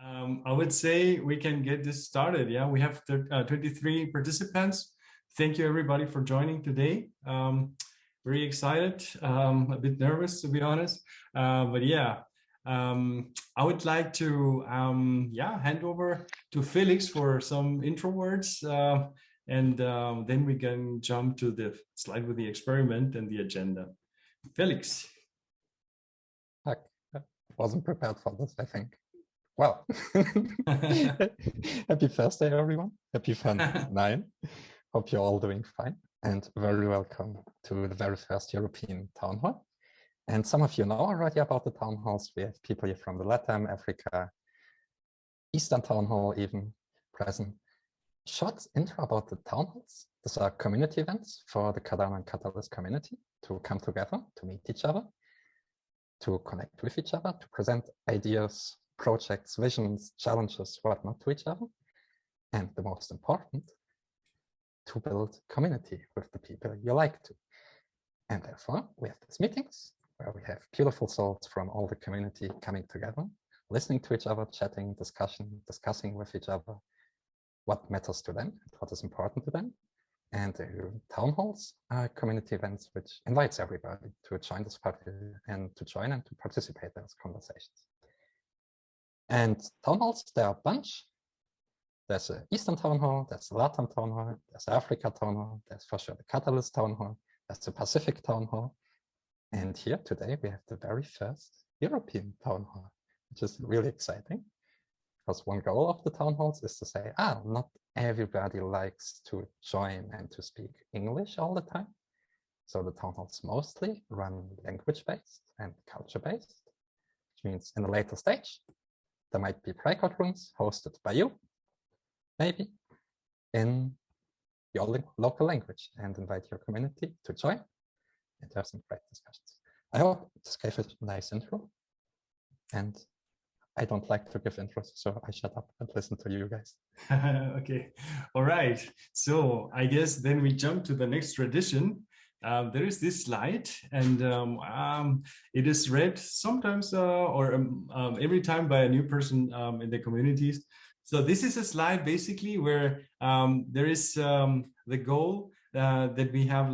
I would say we can get this started. Yeah, we have 23 participants. Thank you everybody for joining today. Very excited, a bit nervous to be honest, but yeah, I would like to hand over to Felix for some intro words, and then we can jump to the slide with the experiment and the agenda. Felix. I wasn't prepared for this, I think. Well, happy Thursday, everyone. Happy Fun 9. Hope you're all doing fine. And very welcome to the very first European Town Hall. And some of you know already about the Town Halls. We have people here from the LATAM, Africa, Eastern Town Hall even present. Short intro about the Town Halls. These are community events for the Cardano and Catalyst community to come together, to meet each other, to connect with each other, to present ideas, projects, visions, challenges, whatnot to each other. And the most important, to build community with the people you like to. And therefore, we have these meetings where we have beautiful souls from all the community coming together, listening to each other, chatting, discussing with each other what matters to them, what is important to them. And the town halls are community events which invites everybody to join this party and to join and to participate in those conversations. And town halls, there are a bunch. There's an Eastern Town Hall, there's a LATAM Town Hall, there's Africa Town Hall, there's for sure the Catalyst Town Hall, there's the Pacific Town Hall. And here today we have the very first European Town Hall, which is really exciting. Because one goal of the town halls is to say, not everybody likes to join and to speak English all the time. So the town halls mostly run language-based and culture-based, which means in a later stage, there might be breakout rooms hosted by you, maybe in your local language, and invite your community to join and have some great discussions. I hope this gave a nice intro, and I don't like to give intros, so I shut up and listen to you guys. Okay, all right. So I guess then we jump to the next tradition. There is this slide, and it is read sometimes or every time by a new person in the communities. So this is a slide basically where there is the goal that we have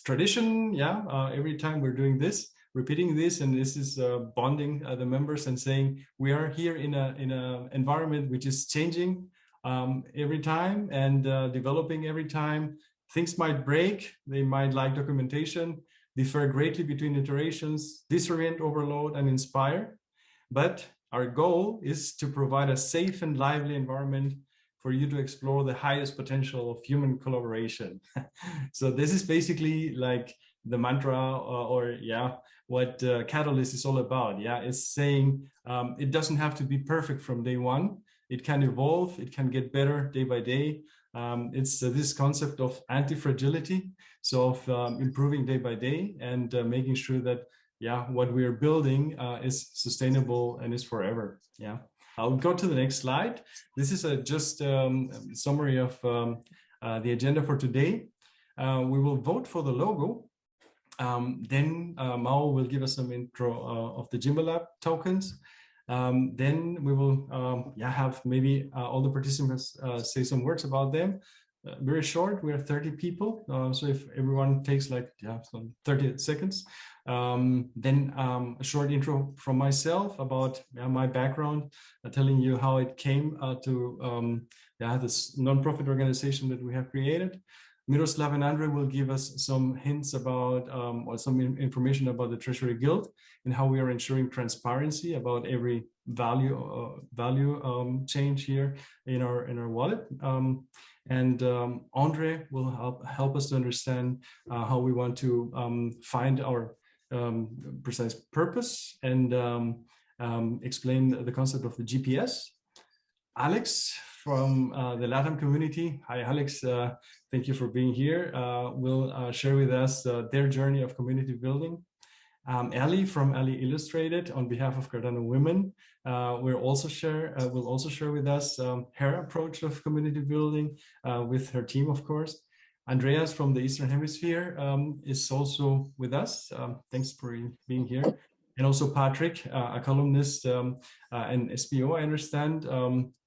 tradition. Yeah, every time we're doing this, repeating this, and this is bonding the members and saying we are here in a environment which is changing every time and developing every time. Things might break, they might lack documentation, differ greatly between iterations, disorient, overload, and inspire. But our goal is to provide a safe and lively environment for you to explore the highest potential of human collaboration. So this is basically like the mantra what Catalyst is all about. Yeah, it's saying it doesn't have to be perfect from day one. It can evolve, it can get better day by day. It's this concept of anti-fragility, so of improving day by day and making sure that what we are building is sustainable and is forever. Yeah, I'll go to the next slide. This is just a summary of the agenda for today. We will vote for the logo. Then Mao will give us some intro of the GMBL tokens. Then we will have maybe all the participants say some words about them. Very short, we are 30 people. So if everyone takes some 30 seconds. Then a short intro from myself about my background, telling you how it came to this non-profit organization that we have created. Miroslav and Andre will give us some hints about or some information about the Treasury Guild and how we are ensuring transparency about every value change here in our wallet. And Andre will help us to understand how we want to find our precise purpose and explain the concept of the GPS. Alex from the LATAM community. Hi, Alex. Thank you for being here. Will share with us their journey of community building. Ali from Ali Illustrated on behalf of Cardano Women will also share with us her approach of community building with her team, of course. Andreas from the Eastern Hemisphere is also with us. Thanks for being here. And also Patrick, a columnist and SPO, I understand,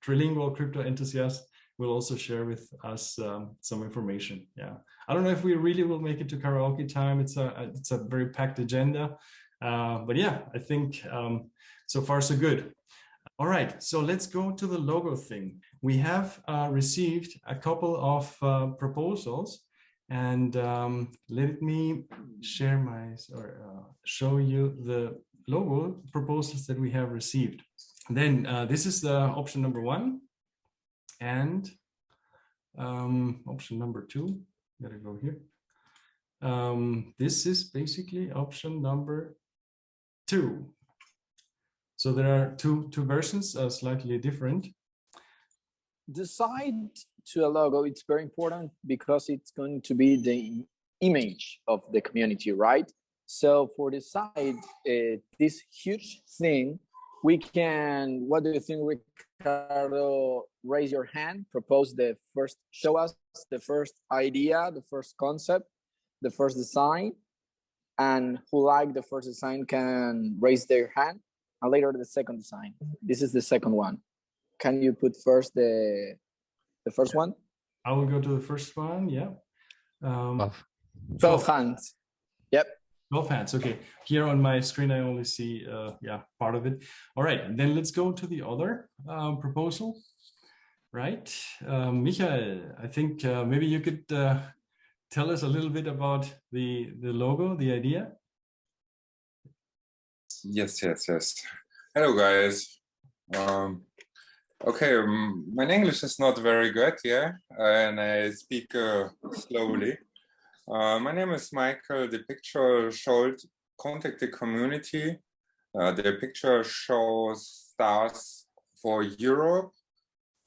Trilingual crypto enthusiast, will also share with us some information. Yeah, I don't know if we really will make it to karaoke time. It's a very packed agenda, but yeah, I think so far so good. All right, so let's go to the logo thing. We have received a couple of proposals, and let me share show you the logo proposals that we have received. Then this is the option number 1, and option number 2. Gotta go here. This is basically option number 2. So there are two versions, slightly different. Decide to a logo, it's very important because it's going to be the image of the community, right? So for the side, this huge thing, we can, what do you think, Ricardo? Raise your hand, propose the first, show us the first idea, the first concept, the first design, and who like the first design can raise their hand, and later the second design. This is the second one. Can you put first the first one? I will go to the first one. Yeah. 12 hands. Yep. 12 hands. Okay. Here on my screen, I only see part of it. All right. And then let's go to the other proposal. Right. Michael, I think maybe you could tell us a little bit about the logo, the idea. Yes. Hello, guys. Okay, my English is not very good, yeah, and I speak slowly. My name is Michael. The picture showed contact the community. The picture shows stars for Europe,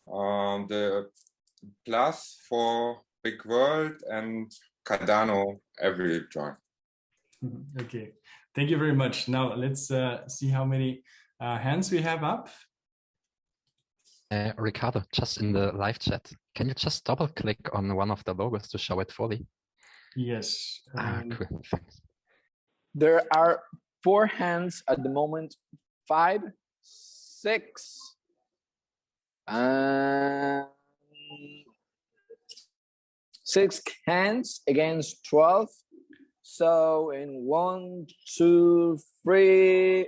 the plus for Big World, and Cardano every join. Okay, thank you very much. Now let's see how many hands we have up. Ricardo, just in the live chat, can you just double click on one of the logos to show it fully? Yes. Cool. Thanks. There are 4 hands at the moment, 5, 6, and 6 hands against 12. So in 1, 2, 3,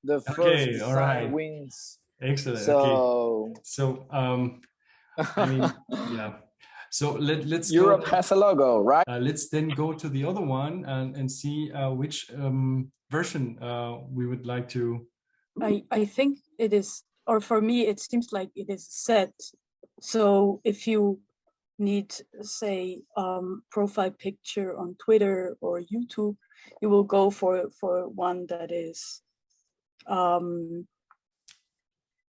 the first side wins. Excellent. So, okay. So I mean, yeah. So let's Europe go, has a logo, right? Let's then go to the other one and see which version we would like to. I think it is, or for me, it seems like it is set. So if you need, say, profile picture on Twitter or YouTube, you will go for one that is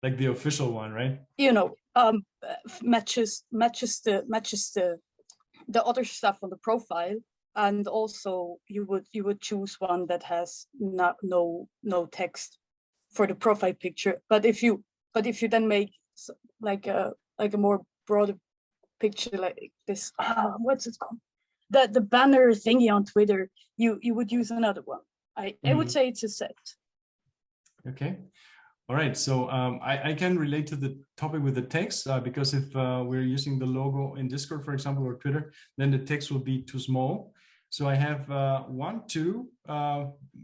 like the official one, right? You know, matches the other stuff on the profile, and also you would choose one that has no text for the profile picture. But if you then make like a more broader picture like this, what's it called? The banner thingy on Twitter, you would use another one. I would say it's a set. Okay. All right, so I can relate to the topic with the text because if we're using the logo in Discord, for example, or Twitter, then the text will be too small. So I have 2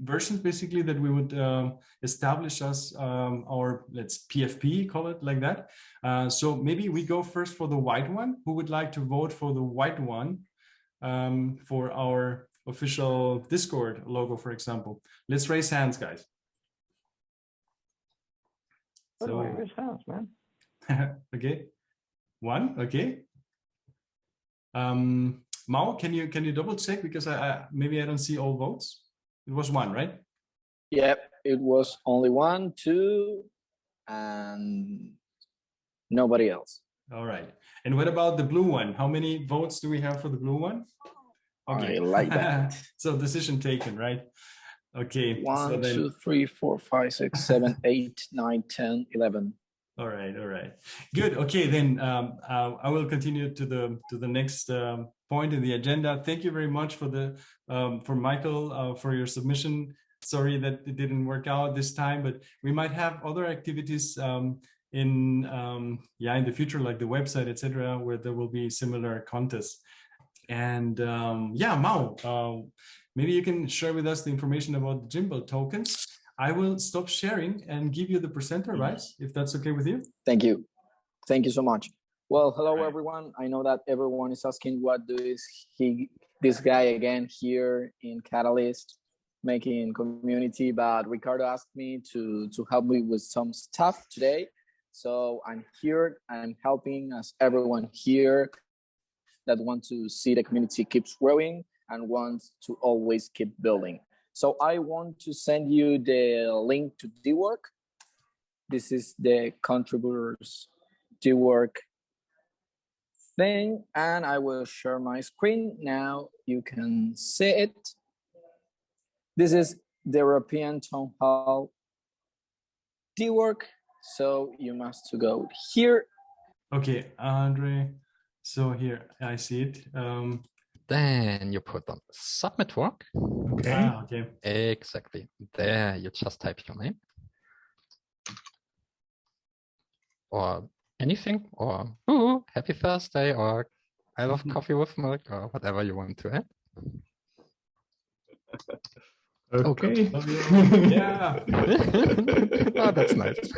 versions basically that we would establish as our, let's PFP, call it like that. So maybe we go first for the white one. Who would like to vote for the white one for our official Discord logo, for example? Let's raise hands, guys. So raise hands, man. Okay, 1. Okay. Mao, can you double check because maybe I don't see all votes. It was 1, right? Yep, it was only 1, 2, and nobody else. All right. And what about the blue one? How many votes do we have for the blue one? Okay. I like that. So decision taken, right? Okay. 1, so then... 2, 3, 4, 5, 6, 7, 8, 9, 10, 11. All right. Good. Okay, then I will continue to the next point in the agenda. Thank you very much for Michael for your submission. sorry that it didn't work out this time, but we might have other activities in the future, like the website, etc., where there will be similar contests. And Mao, maybe you can share with us the information about the GMBL tokens. I will stop sharing and give you the presenter, right? If that's okay with you. Thank you. Thank you so much. Well, hello, everyone. I know that everyone is asking what this guy again here in Catalyst making community, but Ricardo asked me to help me with some stuff today. So I'm here, I'm helping as everyone here that want to see the community keeps growing and wants to always keep building. So I want to send you the link to DWork. This is the contributors DWork thing, and I will share my screen. Now you can see it. This is the European Town Hall DWork. So you must to go here. Okay, Andre. So here I see it. Then you put on submit work. Okay. Okay. Exactly. There you just type your name. Or anything, or happy Thursday, or I love coffee with milk, or whatever you want to add. Okay. Yeah. Oh, that's nice.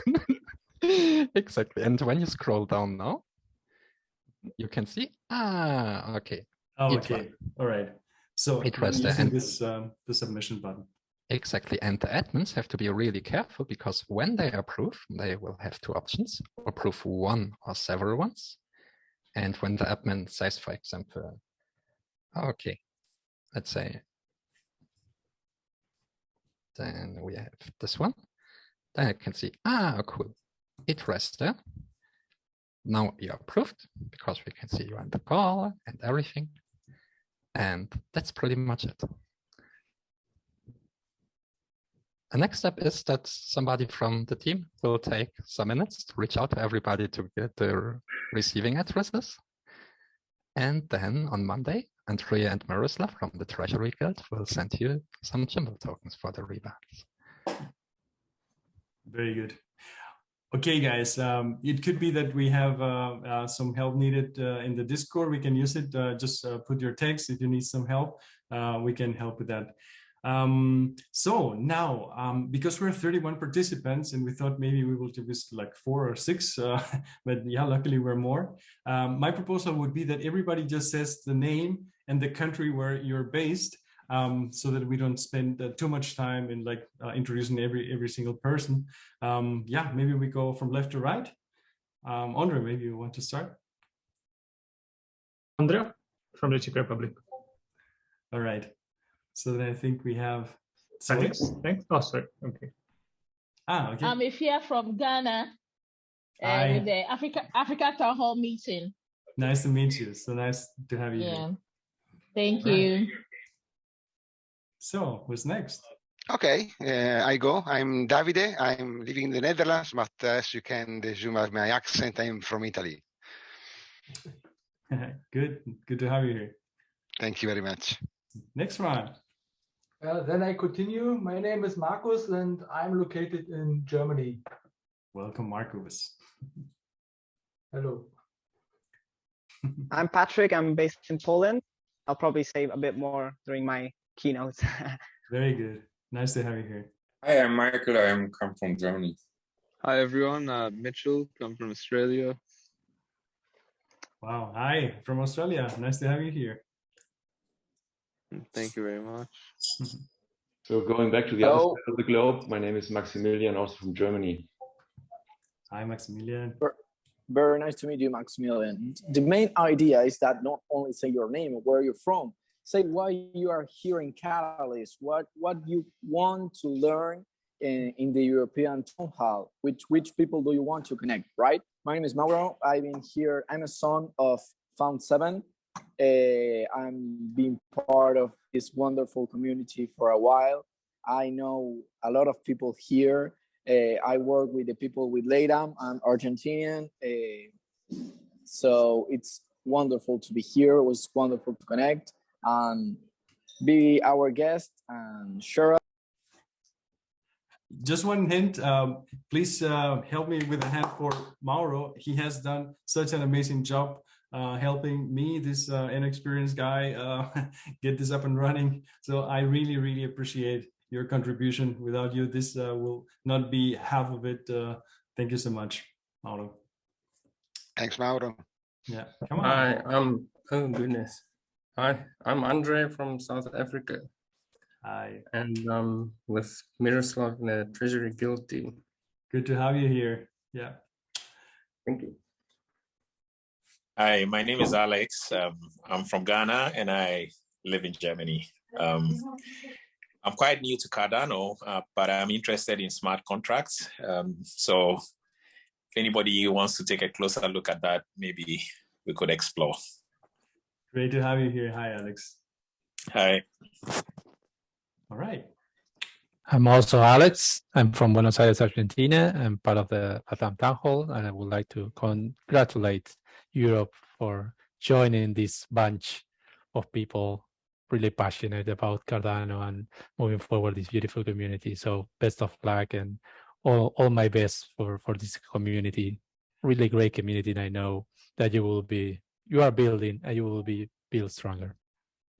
Exactly. And when you scroll down now, you can see, okay. Oh, okay. All right. So it was using this the submission button. Exactly. And the admins have to be really careful, because when they approve, they will have two options: approve one or several ones. And when the admin says, for example, okay, let's say, then we have this one, then I can see, cool, it rests there. Now you're approved, because we can see you on the call and everything. And that's pretty much it. The next step is that somebody from the team will take some minutes to reach out to everybody to get their receiving addresses. And then on Monday, Andrea and Miroslav from the Treasury Guild will send you some GMBL tokens for the rebalance. Very good. Okay, guys, it could be that we have some help needed in the Discord. We can use it. Just put your text if you need some help. We can help with that. So now, because we're 31 participants and we thought maybe we will do this like 4 or 6, but yeah, luckily we're more. My proposal would be that everybody just says the name and the country where you're based, so that we don't spend too much time in like introducing every single person. Yeah, maybe we go from left to right. Andre, maybe you want to start? Andrea from the Czech Republic. All right. So then I think we have. Thanks. Oh, sorry. Okay. Okay. I'm Ifia from Ghana. With the Africa Town Hall meeting. Nice to meet you. So nice to have you here. Thank you. So what's next? Okay, I go. I'm Davide. I'm living in the Netherlands, but as you can assume by my accent, I'm from Italy. Good to have you here. Thank you very much. Next one. Then I continue. My name is Markus and I'm located in Germany. Welcome, Markus. Hello. I'm Patrick. I'm based in Poland. I'll probably say a bit more during my keynotes. Very good. Nice to have you here. Hi, I'm Michael. I come from Germany. Hi, everyone. Mitchell, come from Australia. Wow. Hi, from Australia. Nice to have you here. Thank you very much. So going back to the other side of the globe, my name is Maximilian, also from Germany. Hi, Maximilian. Very nice to meet you, Maximilian. The main idea is that not only say your name or where you're from, say why you are here in Catalyst, what you want to learn in the European Town Hall, which people do you want to connect, right? My name is Mauro. I've been here. I'm a son of Found 7. I'm being part of this wonderful community for a while. I know a lot of people here. I work with the people with LATAM. I'm Argentinian. So it's wonderful to be here. It was wonderful to connect and be our guest and share just one hint, please help me with a hand for Mauro. He has done such an amazing job helping me, this inexperienced guy, get this up and running. So I really, really appreciate your contribution. Without you, this will not be half of it. Thank you so much, Mauro. Thanks, Mauro. Yeah, come on. Hi, oh goodness. Hi, I'm Andre from South Africa. Hi. And with Miroslav in the Treasury Guild team. Good to have you here. Yeah. Thank you. Hi, my name is Alex. I'm from Ghana and I live in Germany. I'm quite new to Cardano, but I'm interested in smart contracts. So if anybody wants to take a closer look at that, maybe we could explore. Great to have you here. Hi, Alex. Hi. All right. I'm also Alex. I'm from Buenos Aires, Argentina. I'm part of the LATAM Town Hall, and I would like to congratulate Europe for joining this bunch of people really passionate about Cardano and moving forward this beautiful community. So best of luck and all my best for this community. Really great community, and I know that you are building and you will be built stronger.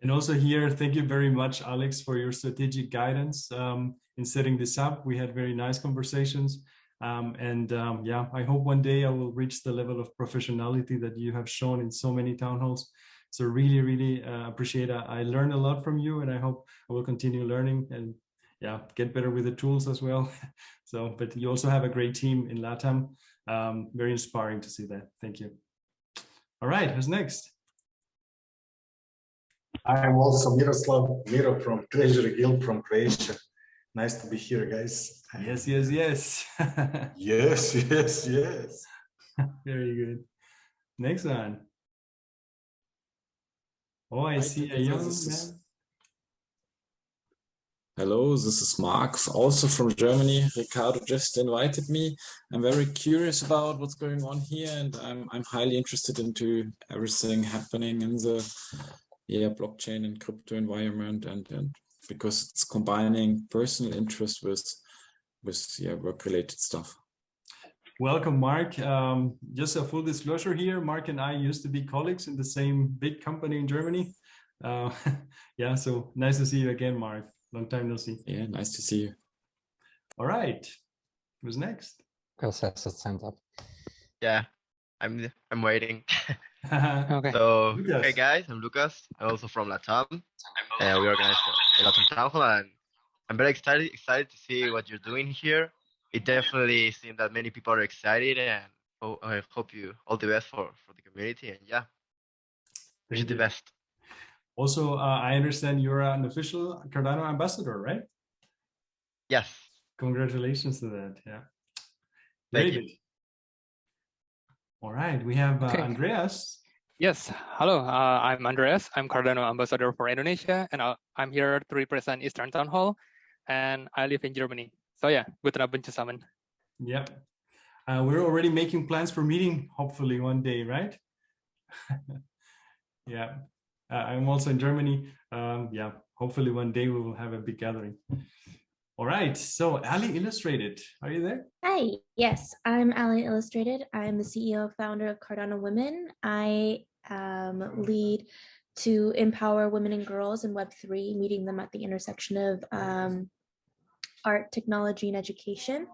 And also here, thank you very much, Alex, for your strategic guidance in setting this up. We had very nice conversations. Yeah, I hope one day I will reach the level of professionality that you have shown in so many town halls. So really, really appreciate it. I learned a lot from you, and I hope I will continue learning and yeah, get better with the tools as well. So, but you also have a great team in LATAM. Very inspiring to see that. Thank you. All right, who's next? I'm also Miro from Treasury Guild from Croatia. Nice to be here, guys. Yes, yes, yes. Yes, yes, yes. Very good. Next one. Oh, I see a young man. Hello, this is Mark, also from Germany. Ricardo just invited me. I'm very curious about what's going on here, and I'm highly interested into everything happening in the blockchain and crypto environment, and because it's combining personal interest with work-related stuff. Welcome, Mark. Just a full disclosure here, Mark and I used to be colleagues in the same big company in Germany. Yeah, so nice to see you again, Mark. Long time no see. Yeah, nice to see you. All right, who's next? Gus has his hand up. Yeah, I'm waiting. Okay. So, Lucas. hey guys, I'm Lucas. I'm also from LATAM. We organized the LATAM Town Hall, and I'm very excited to see what you're doing here. It definitely seems that many people are excited, and I hope you all the best for the community. And yeah, wish you the best. Also, I understand you're an official Cardano ambassador, right? Yes. Congratulations to that. Yeah. Thank David. All right, we have Andreas. Yes, hello, I'm Andreas. I'm Cardano ambassador for Indonesia, and I'm here to represent Eastern Town Hall, and I live in Germany. So yeah, good abend zusammen. Yeah, we're already making plans for meeting, hopefully one day, right? Yeah, I'm also in Germany. Yeah, hopefully one day we will have a big gathering. All right, so Ali Illustrated, are you there? Hi, yes, I'm Ali Illustrated. I'm the CEO and founder of Cardano Women. I lead to empower women and girls in Web3, meeting them at the intersection of art, technology, and education.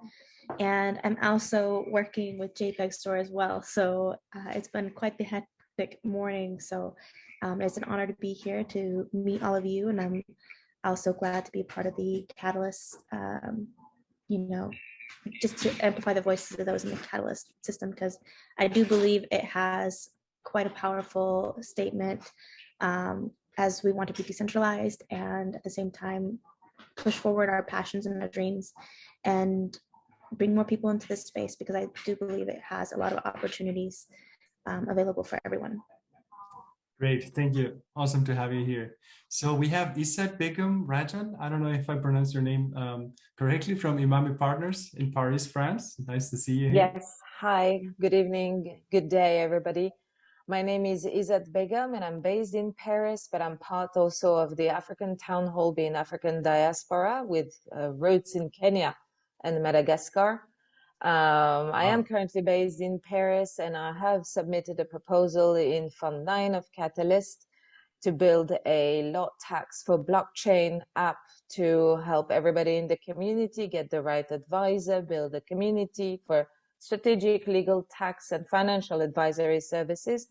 And I'm also working with JPEG Store as well. So it's been quite the hectic morning. So it's an honor to be here to meet all of you. And I'm also glad to be part of the Catalyst, just to amplify the voices of those in the Catalyst system, because I do believe it has quite a powerful statement as we want to be decentralized and at the same time push forward our passions and our dreams and bring more people into this space, because I do believe it has a lot of opportunities available for everyone. Great, thank you. Awesome to have you here. So we have Izzat Begum Rajan. I don't know if I pronounced your name correctly, from Imami Partners in Paris, France. Nice to see you here. Yes, hi, good evening, good day, everybody. My name is Izzat Begum and I'm based in Paris, but I'm part also of the African Town Hall, being African diaspora with roots in Kenya. and Madagascar. I am currently based in Paris, and I have submitted a proposal in Fund 9 of Catalyst to build a lot tax for blockchain app to help everybody in the community get the right advisor, build a community for strategic, legal, tax, and financial advisory services.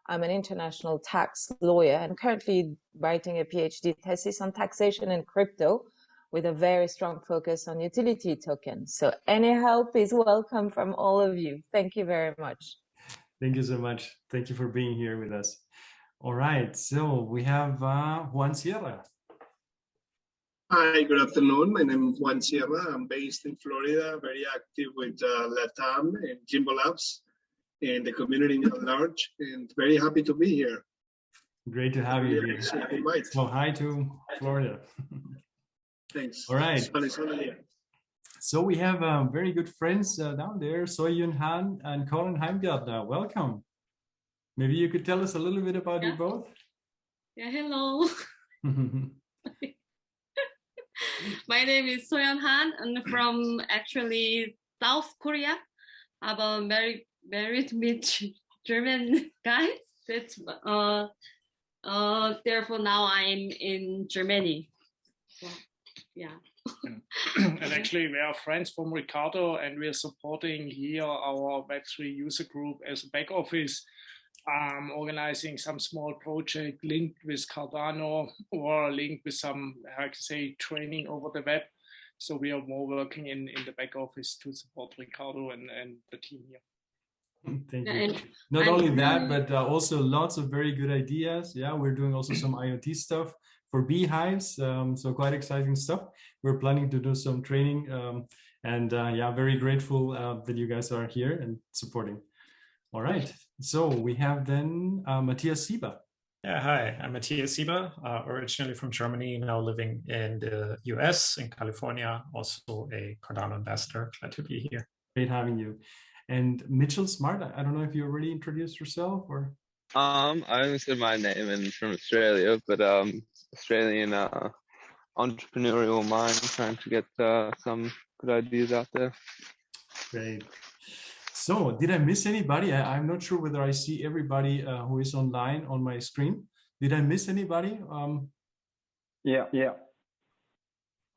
I'm an international tax lawyer and currently writing a PhD thesis on taxation and crypto with a very strong focus on utility tokens. So any help is welcome from all of you. Thank you very much. Thank you so much. Thank you for being here with us. All right, so we have Juan Sierra. Hi, good afternoon. My name is Juan Sierra. I'm based in Florida, very active with LATAM and GMBL Labs and the community at large, and very happy to be here. Great to have you here. So hi to Florida. Thanks. All right. Here. So we have very good friends down there, Soyun Han and Colin Heimgardner. Welcome. Maybe you could tell us a little bit about you both. Yeah, hello. My name is Soyun Han. I'm from actually South Korea. I'm married with German guys. That's therefore now I'm in Germany. So, yeah. And actually we are friends from Ricardo, and we are supporting here our Web3 user group as a back office, organizing some small project linked with Cardano or linked with some, how to say, training over the web. So we are more working in the back office to support Ricardo and the team here. Thank you. Not only that, but also lots of very good ideas. Yeah, we're doing also some IoT stuff for beehives. So quite exciting stuff. We're planning to do some training, and yeah, very grateful that you guys are here and supporting. All right, so we have then Matthias Sieber. Yeah, hi, I'm Matthias Sieber, originally from Germany, now living in the US, in California, also a Cardano ambassador. Glad to be here. Great having you. And Mitchell Smart, I don't know if you already introduced yourself or? I only said my name and from Australia, but Australian entrepreneurial mind, trying to get some good ideas out there. Great. So did I miss anybody? I'm not sure whether I see everybody who is online on my screen. Did I miss anybody? Yeah.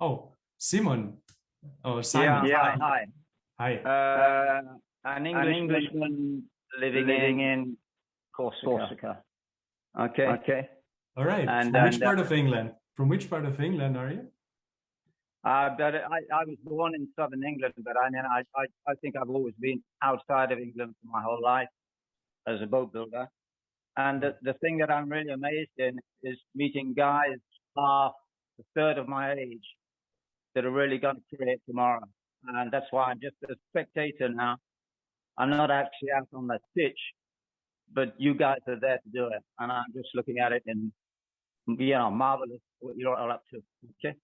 Oh, Simon. Oh, Simon. Yeah, hi. Hi. An Englishman living in Corsica. Okay. All right. And, From which part of England? From which part of England are you? But I was born in southern England, but I think I've always been outside of England for my whole life as a boat builder. And the thing that I'm really amazed in is meeting guys half a third of my age that are really going to create tomorrow. And that's why I'm just a spectator now. I'm not actually out on the pitch, but you guys are there to do it. And I'm just looking at it and, marvelous what you're all up to. Okay.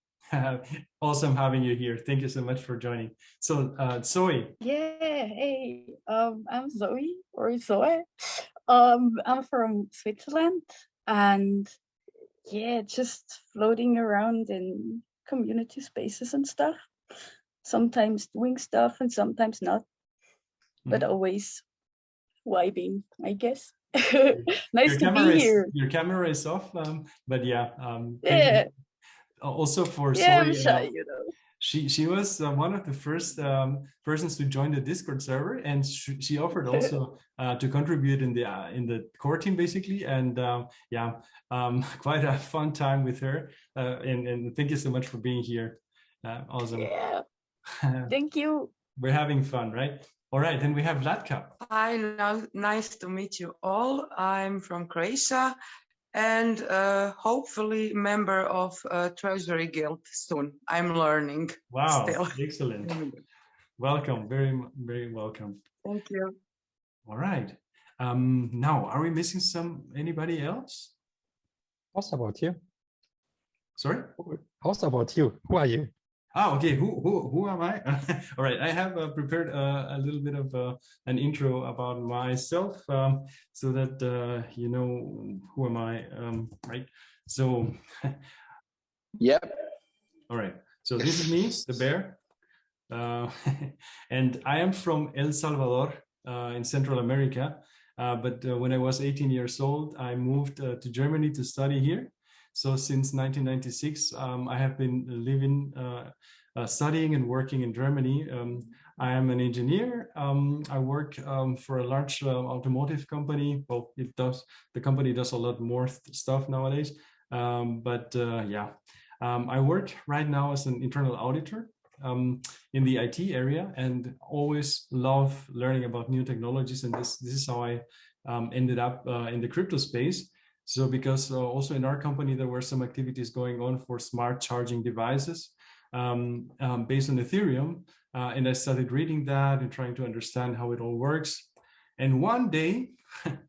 Awesome having you here. Thank you so much for joining. So, Zoe. Yeah, hey, I'm Zoe or Zoe. I'm from Switzerland, and yeah, just floating around in community spaces and stuff. Sometimes doing stuff and sometimes not, but always vibing, I guess. Nice to be here. Your camera is off, but yeah. Yeah. Also for yeah, Zoe, I'm shy, you know. She was one of the first persons to join the Discord server, and she offered also to contribute in the core team basically, and quite a fun time with her. And thank you so much for being here. Awesome. Yeah. Thank you. We're having fun, right? All right, then we have Latka. Hi, nice to meet you all. I'm from Croatia and hopefully member of Treasury Guild soon. I'm learning. Wow, still. Excellent. Welcome, very, very welcome. Thank you. All right. Now, are we missing anybody else? How's about you? Sorry? How's about you? Who are you? Oh, okay. Who am I? All right. I have prepared a little bit of an intro about myself, so that you know who am I, right? So, yep. All right. So this is me, the bear. and I am from El Salvador in Central America. But when I was 18 years old, I moved to Germany to study here. So since 1996, I have been living, studying and working in Germany. I am an engineer. I work for a large automotive company. Well, the company does a lot more stuff nowadays. I work right now as an internal auditor in the IT area, and always love learning about new technologies. And this is how I ended up in the crypto space. So because also in our company, there were some activities going on for smart charging devices based on Ethereum. And I started reading that and trying to understand how it all works. And one day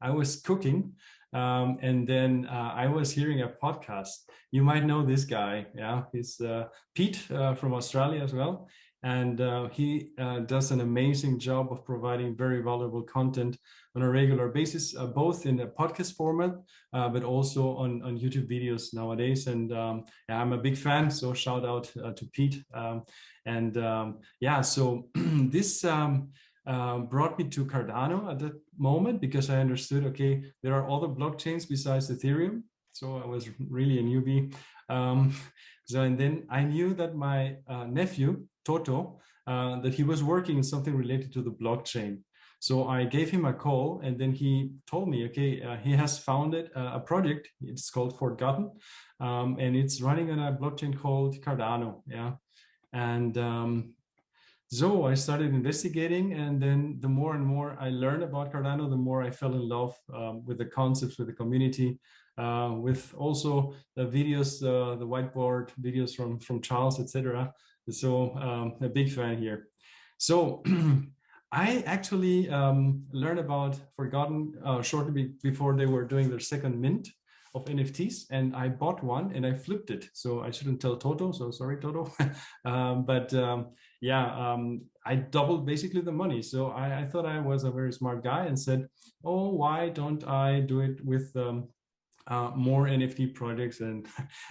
I was cooking and then I was hearing a podcast. You might know this guy. Yeah, he's Pete from Australia as well. And he does an amazing job of providing very valuable content on a regular basis, both in a podcast format, but also on YouTube videos nowadays. And I'm a big fan, so shout out to Pete. So this brought me to Cardano at that moment, because I understood, okay, there are other blockchains besides Ethereum. So I was really a newbie. And then I knew that my nephew, Toto, that he was working in something related to the blockchain. So I gave him a call, and then he told me, okay, he has founded a project. It's called Forgotten, and it's running on a blockchain called Cardano. Yeah, and so I started investigating, and then the more and more I learned about Cardano, the more I fell in love with the concepts, with the community, with also the videos, the whiteboard videos from Charles, etc. So a big fan here. So I actually learned about Forgotten shortly before they were doing their second mint of NFTs, and I bought one and I flipped it. So I shouldn't tell Toto, so sorry, Toto. I doubled basically the money. So I thought I was a very smart guy and said, oh, why don't I do it with more NFT projects? And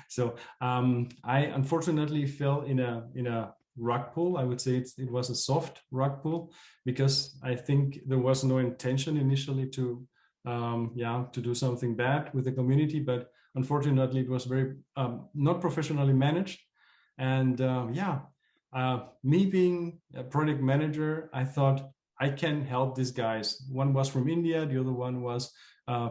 so I unfortunately fell in a rug pull. I would say it was a soft rug pull, because I think there was no intention initially to do something bad with the community, but unfortunately it was very not professionally managed. And me being a project manager, I thought I can help these guys. One was from India, the other one was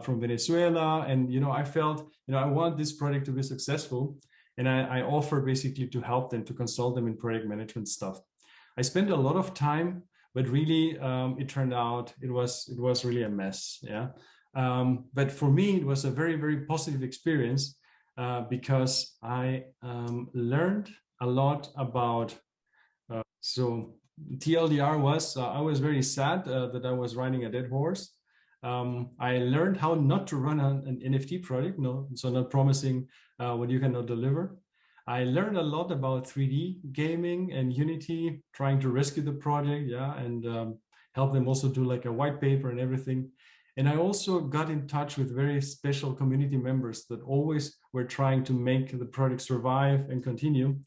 from Venezuela, and I felt I want this project to be successful, and I offered basically to help them, to consult them in project management stuff. I spent a lot of time, but really it turned out it was really a mess. Yeah, but for me it was a very, very positive experience because I learned a lot about. So TLDR was I was very sad that I was riding a dead horse. I learned how not to run an NFT project, so not promising what you cannot deliver. I learned a lot about 3D gaming and Unity, trying to rescue the project, and help them also do like a white paper and everything. And I also got in touch with very special community members that always were trying to make the project survive and continue.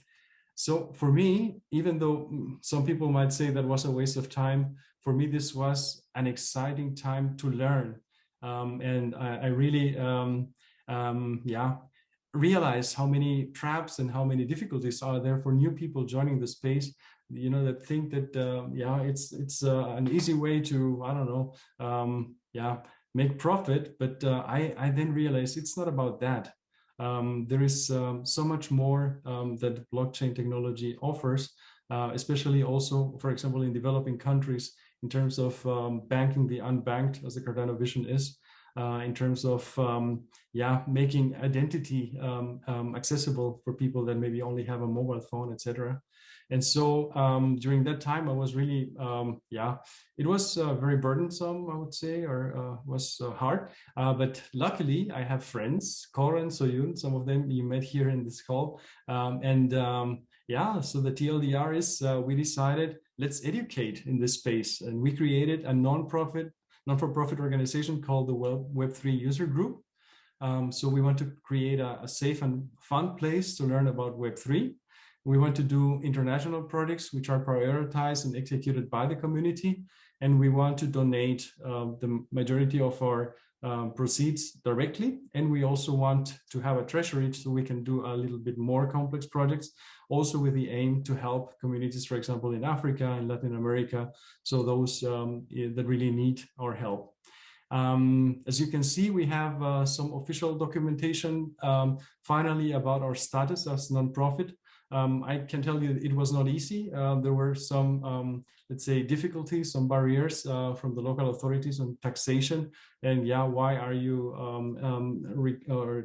So for me, even though some people might say that was a waste of time, for me, this was an exciting time to learn. And I really, realize how many traps and how many difficulties are there for new people joining the space, that think that, it's an easy way to, I don't know, make profit. But I then realized it's not about that. There is so much more that blockchain technology offers, especially also, for example, in developing countries, in terms of banking the unbanked, as the Cardano vision is, in terms of making identity accessible for people that maybe only have a mobile phone, etc. And so during that time, I was really, it was very burdensome, I would say, or was hard. But luckily, I have friends, Cora and Soyun, some of them you met here in this call. So the TLDR is we decided, let's educate in this space. And we created a non-for-profit organization called the Web3 User Group. So we want to create a safe and fun place to learn about Web3. We want to do international projects which are prioritized and executed by the community. And we want to donate the majority of our proceeds directly. And we also want to have a treasury so we can do a little bit more complex projects, also with the aim to help communities, for example, in Africa and Latin America. So those that really need our help. As you can see, we have some official documentation finally about our status as nonprofit. I can tell you it was not easy. There were some, let's say, difficulties, some barriers from the local authorities on taxation. And yeah, why are you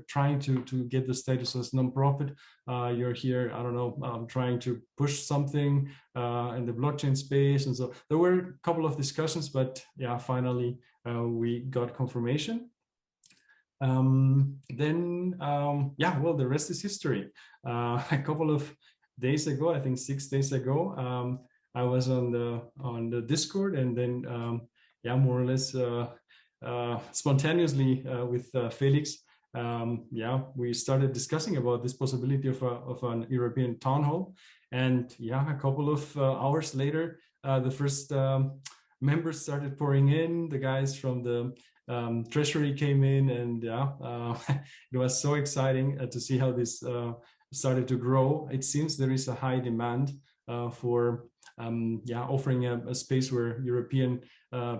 trying to get the status as nonprofit? You're here, I don't know, trying to push something in the blockchain space. And so there were a couple of discussions, but yeah, finally we got confirmation. Yeah, well, the rest is history. A couple of days ago, I think 6 days ago, I was on the Discord, and then yeah, more or less spontaneously with Felix, yeah, we started discussing about this possibility of an European town hall. And yeah, a couple of hours later, the first members started pouring in. The guys from the Treasury came in, and yeah, it was so exciting to see how this started to grow. It seems there is a high demand for yeah, offering a space where European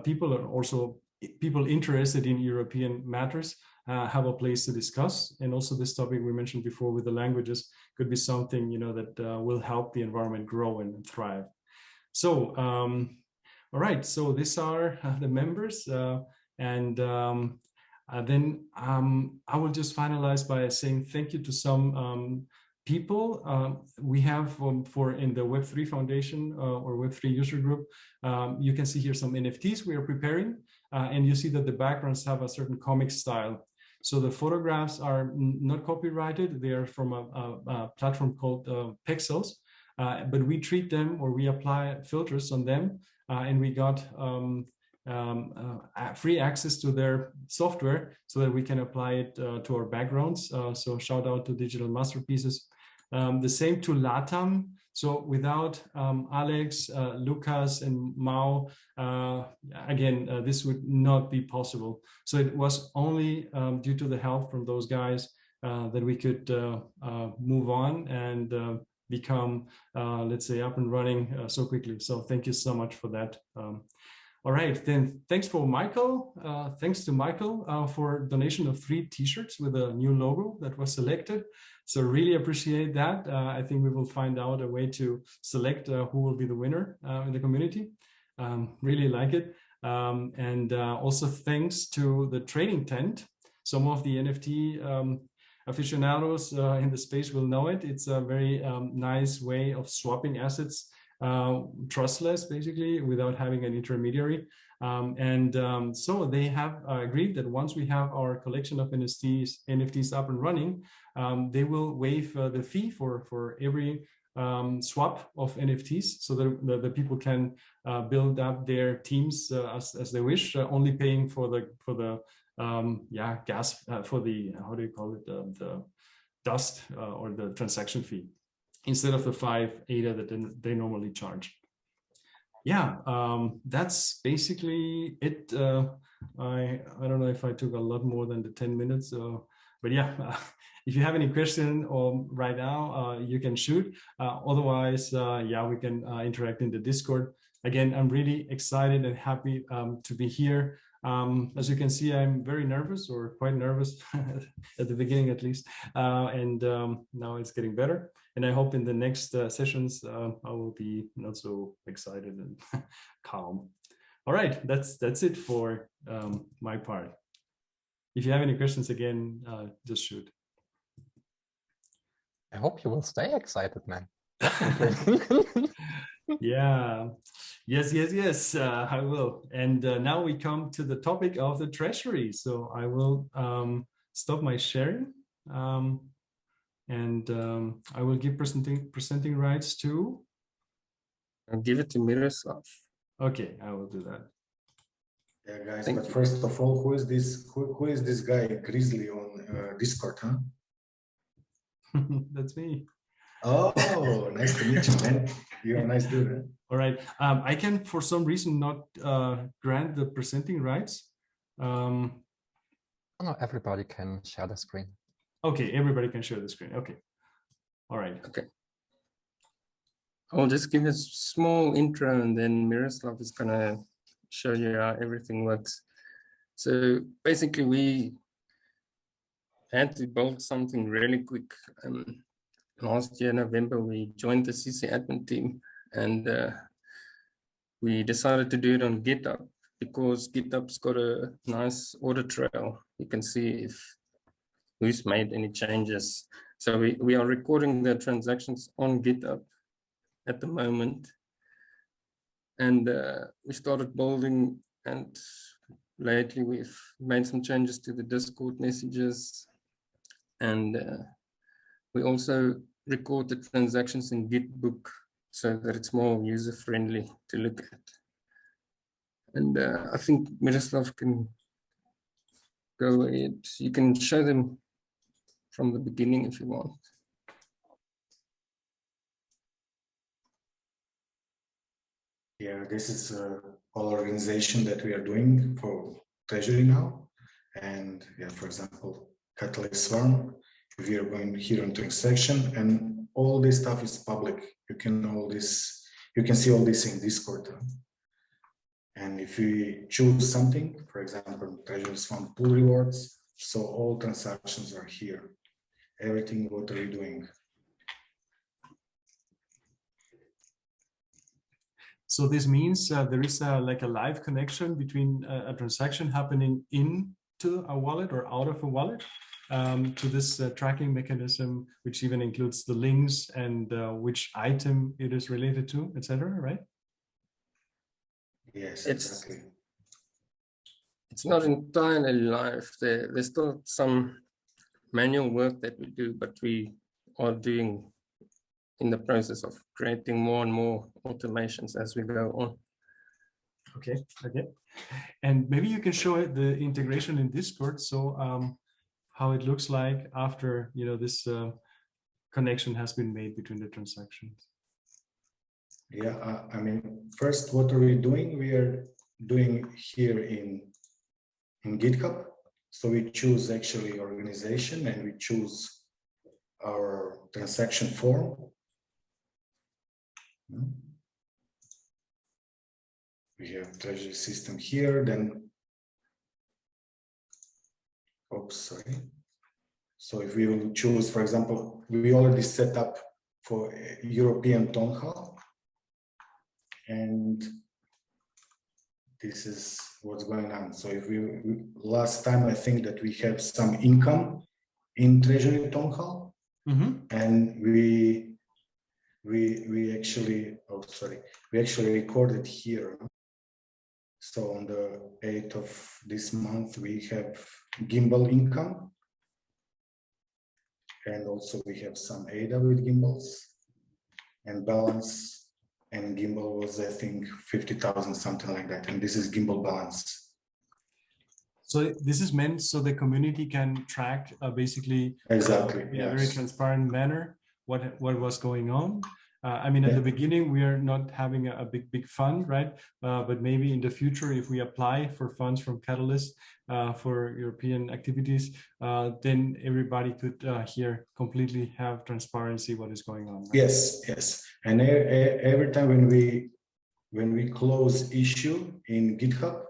people, and also people interested in European matters, have a place to discuss. And also this topic we mentioned before with the languages could be something, you know, that will help the environment grow and thrive. So all right, so these are the members. And then I will just finalize by saying thank you to some people. We have for in the Web3 Foundation or Web3 user group, you can see here some NFTs we are preparing, and you see that the backgrounds have a certain comic style. So the photographs are not copyrighted. They are from a platform called Pexels, but we treat them, or we apply filters on them, and we got free access to their software so that we can apply it to our backgrounds. So shout out to Digital Masterpieces. The same to LATAM. So without Alex, Lucas, and Mao, again, this would not be possible. So it was only due to the help from those guys that we could move on and become, let's say, up and running so quickly. So thank you so much for that. All right, then thanks for Michael. Thanks to Michael for donation of 3 t-shirts with a new logo that was selected. So really appreciate that. I think we will find out a way to select who will be the winner in the community. Really like it. And also thanks to the trading tent. Some of the NFT aficionados in the space will know it. It's a very nice way of swapping assets trustless, basically, without having an intermediary. So they have agreed that once we have our collection of NFTs up and running, they will waive the fee for every swap of NFTs, so that the people can build up their teams as they wish, only paying for the gas, for the, how do you call it, the dust or the transaction fee, instead of the 5 ADA that they normally charge. Yeah, that's basically it. I don't know if I took a lot more than the 10 minutes, but yeah, if you have any question right now, you can shoot. Otherwise, yeah, we can interact in the Discord. Again, I'm really excited and happy to be here. As you can see, I'm very nervous, or quite nervous at the beginning at least, and now it's getting better. And I hope in the next sessions I will be not so excited and calm. All right, that's it for my part. If you have any questions, again, just shoot. I hope you will stay excited, man. Yeah, yes, I will. And now we come to the topic of the Treasury. So I will stop my sharing, and I will give presenting rights to. And give it to Miroslav. Okay, I will do that. Yeah, guys. But first of all, who is this guy Grizzly on Discord? Huh? That's me. Oh, nice to meet you, man. You're a nice dude. Huh? All right. I can, for some reason, not grant the presenting rights. No, everybody can share the screen. Okay, everybody can share the screen. Okay. All right. Okay. I'll just give a small intro and then Miroslav is gonna show you how everything works. So basically we had to build something really quick. Last year, November, we joined the CC admin team and we decided to do it on GitHub because GitHub's got a nice audit trail. You can see if who's made any changes. So we are recording the transactions on GitHub at the moment. And we started building, and lately we've made some changes to the Discord messages. And we also record the transactions in Gitbook so that it's more user-friendly to look at. And I think Miroslav can go ahead. You can show them from the beginning if you want. Yeah, this is all organization that we are doing for Treasury now. And yeah, for example, Catalyst Swarm, we are going here on transaction, and all this stuff is public. You can see all this in Discord. And if we choose something, for example, Treasury Swarm pool rewards, so all transactions are here. Everything what are we doing. So this means there is like a live connection between a transaction happening into a wallet or out of a wallet to this tracking mechanism, which even includes the links and which item it is related to, etc. Right? Yes, exactly. It's not entirely live. There's still some manual work that we do, but we are doing in the process of creating more and more automations as we go on. Okay. And maybe you can show it the integration in Discord, so how it looks like after this connection has been made between the transactions. Yeah, I mean, first, what are we doing? We are doing here in GitHub. So we choose actually organization and we choose our transaction form. We have treasury system here, then, oops, sorry. So if we will choose, for example, we already set up for European town hall. And this is what's going on. So if we last time, I think that we have some income in Treasury town hall, and we actually recorded here. So on the 8th of this month, we have gimbal income, and also we have some ADA with gimbals, and balance. And gimbal was, I think, 50,000, something like that. And this is gimbal balance. So this is meant so the community can track basically exactly in a very transparent manner what was going on. I mean, at the beginning, we are not having a big fund, right? But maybe in the future, if we apply for funds from Catalyst for European activities, then everybody could here completely have transparency what is going on. Right? Yes. And every time when we close issue in GitHub,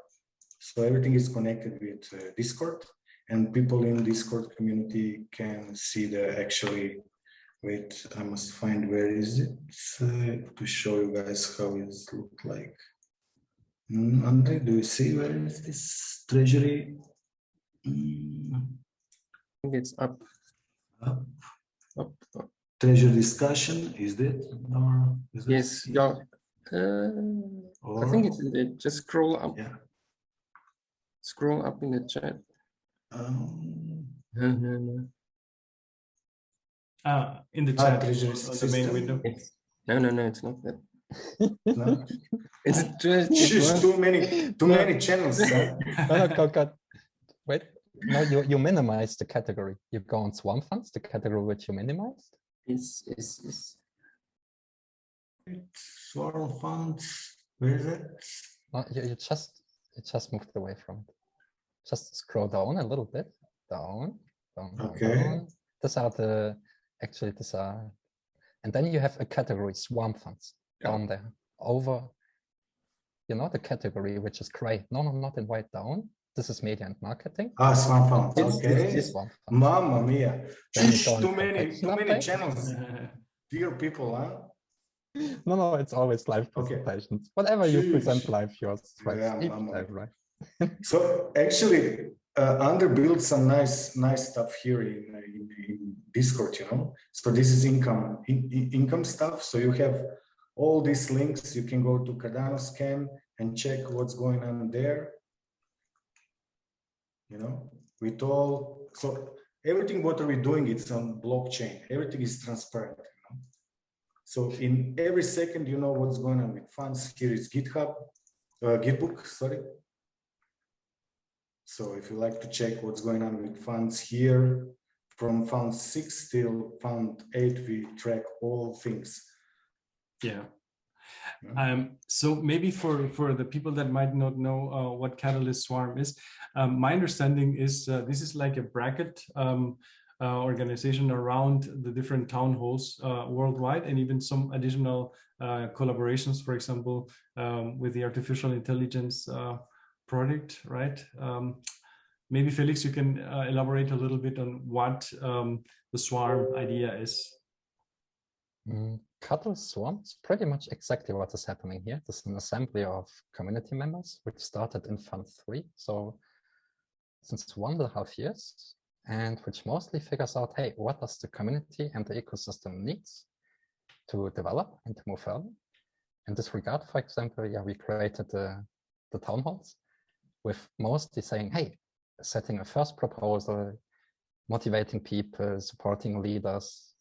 so everything is connected with Discord, and people in Discord community can see the actually. Wait, I must find where is it to show you guys how it looked like. Andre, do you see where is this treasury? I think it's up. Treasury discussion, is it? Or is yes, yeah. I think it's in there. Just scroll up. Yeah. Scroll up in the chat. No. In the chat, on the main window. No, it's not that. No? It's too many channels. Cut. Wait, no, you minimize the category. You go on Swarm Funds, the category which you minimized, is Swarm Funds. Where is it? Oh, you just moved away from it. Just scroll down a little bit. Down. Okay. These are and then you have a category, Swarm Funds, down there. Over, the category which is gray. No, not in white, down. This is media and marketing. Ah, Swarm Funds. Okay. Okay. Mamma mia. Too many channels. Dear people, huh? No, it's always live presentations. Whatever you present live, yours right? So actually, Ander built some nice stuff here in Discord, So this is income stuff. So you have all these links. You can go to Cardano Scan and check what's going on there. With all, so everything what are we doing? It's on blockchain. Everything is transparent. So in every second, you know what's going on with funds. Here is Gitbook, sorry. So if you like to check what's going on with funds here, from fund 6 till fund 8, we track all things. Yeah. So maybe for the people that might not know what Catalyst Swarm is, my understanding is this is like a bracket organization around the different town halls worldwide, and even some additional collaborations, for example, with the artificial intelligence project, right? Maybe Felix, you can elaborate a little bit on what the Swarm idea is. Catalyst Swarm is pretty much exactly what is happening here. This is an assembly of community members, which started in Fund 3, so since 1.5 years, and which mostly figures out, hey, what does the community and the ecosystem needs to develop and to move further? In this regard, for example, we created the town halls with mostly saying, hey, setting a first proposal, motivating people, supporting leaders,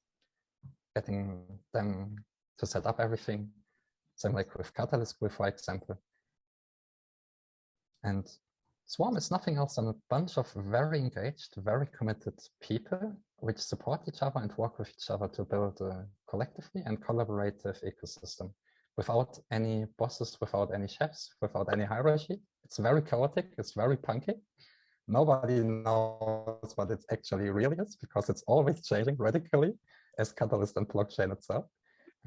getting them to set up everything. Same like with Catalyst Group, for example. And Swarm is nothing else than a bunch of very engaged, very committed people which support each other and work with each other to build a collectively and collaborative ecosystem without any bosses, without any chefs, without any hierarchy. It's very chaotic, it's very punky. Nobody knows what it actually really is because it's always changing radically as Catalyst and blockchain itself.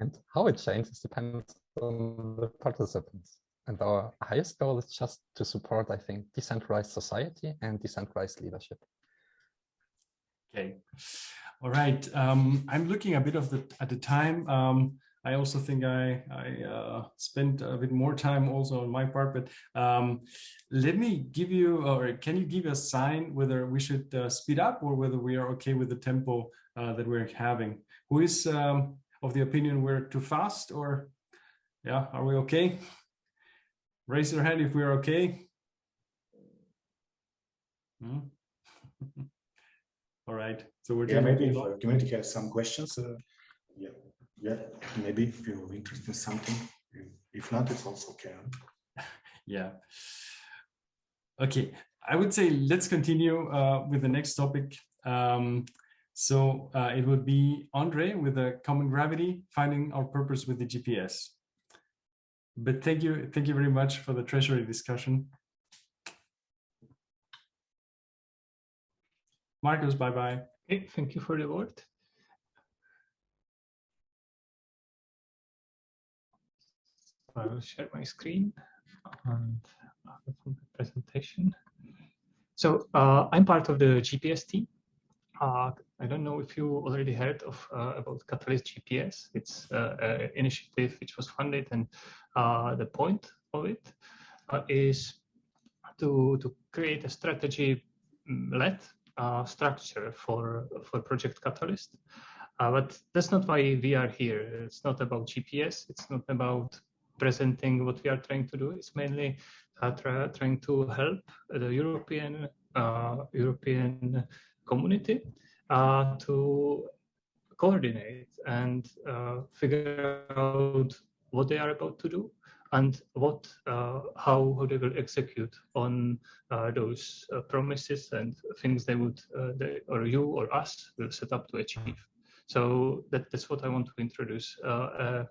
And how it changes depends on the participants. And our highest goal is just to support, I think, decentralized society and decentralized leadership. Okay. All right. I'm looking a bit at the time. I also think I spent a bit more time also on my part, but let me give you, or can you give a sign whether we should speed up or whether we are okay with the tempo that we're having? Who is of the opinion we're too fast, or are we okay? Raise your hand if we're okay. All right. So we're maybe if the community has some questions. Maybe if you're interested in something. If not, it's also okay. Yeah. Okay. I would say let's continue with the next topic. So it would be Andre with the Common Gravity, finding our purpose with the GPS. But thank you very much for the Treasury discussion. Marcus, bye-bye. Okay, thank you for the word. I will share my screen and the presentation. So I'm part of the GPS team. I don't know if you already heard of about Catalyst GPS. It's an initiative which was funded, and the point of it is to create a strategy-led structure for Project Catalyst. But that's not why we are here. It's not about GPS. It's not about presenting what we are trying to do. It's mainly trying to help the European community to coordinate and figure out what they are about to do and how they will execute on those promises and things they would or you or us will set up to achieve. So that's what I want to introduce. A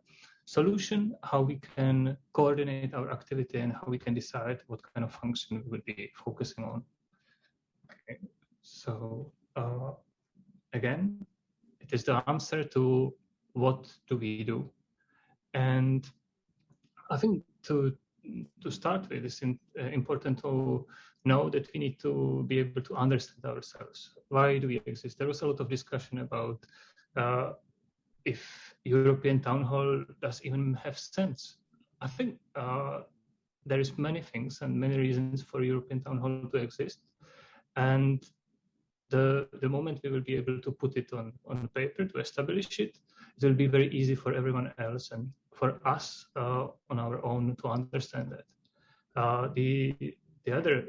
solution, how we can coordinate our activity and how we can decide what kind of function we will be focusing on. Okay. So again, it is the answer to what do we do. And I think to start with, it's important to know that we need to be able to understand ourselves. Why do we exist? There was a lot of discussion about if European Town Hall does even have sense. I think there is many things and many reasons for European Town Hall to exist. And the moment we will be able to put it on paper, to establish it, it will be very easy for everyone else and for us on our own to understand that. The other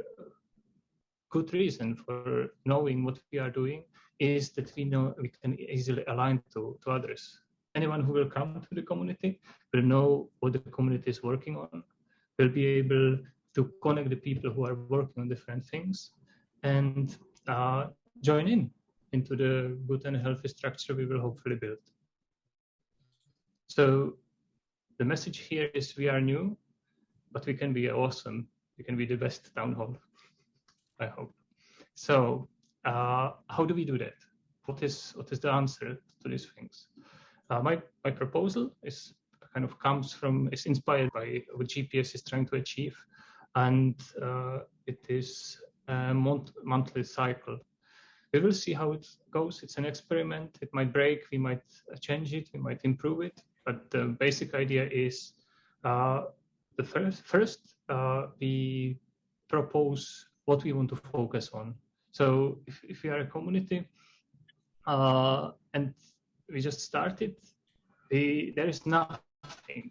good reason for knowing what we are doing is that we know we can easily align to others. Anyone who will come to the community will know what the community is working on, will be able to connect the people who are working on different things, and join into the good and healthy structure we will hopefully build. So the message here is we are new, but we can be awesome. We can be the best town hall, I hope. So how do we do that? What is the answer to these things? My proposal is kind of is inspired by what GPS is trying to achieve, and it is a monthly cycle. We will see how it goes. It's an experiment. It might break. We might change it. We might improve it. But the basic idea is the first we propose what we want to focus on. So if we are a community and we just started, there is nothing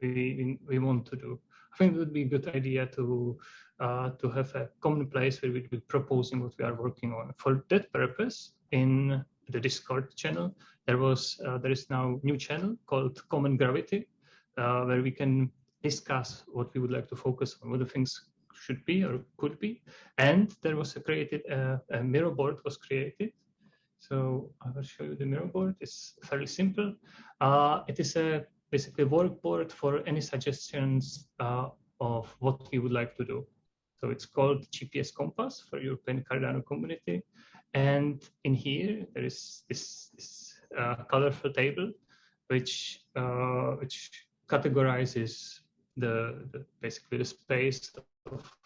we want to do. I think it would be a good idea to have a common place where we would be proposing what we are working on. For that purpose, in the Discord channel, there is now a new channel called Common Gravity, where we can discuss what we would like to focus on, what the things should be or could be. And there was a mirror board was created. So I will show you the mirror board. It's fairly simple. It is basically a work board for any suggestions of what we would like to do. So it's called GPS Compass for European Cardano community. And in here, there is this colorful table, which categorizes basically the space of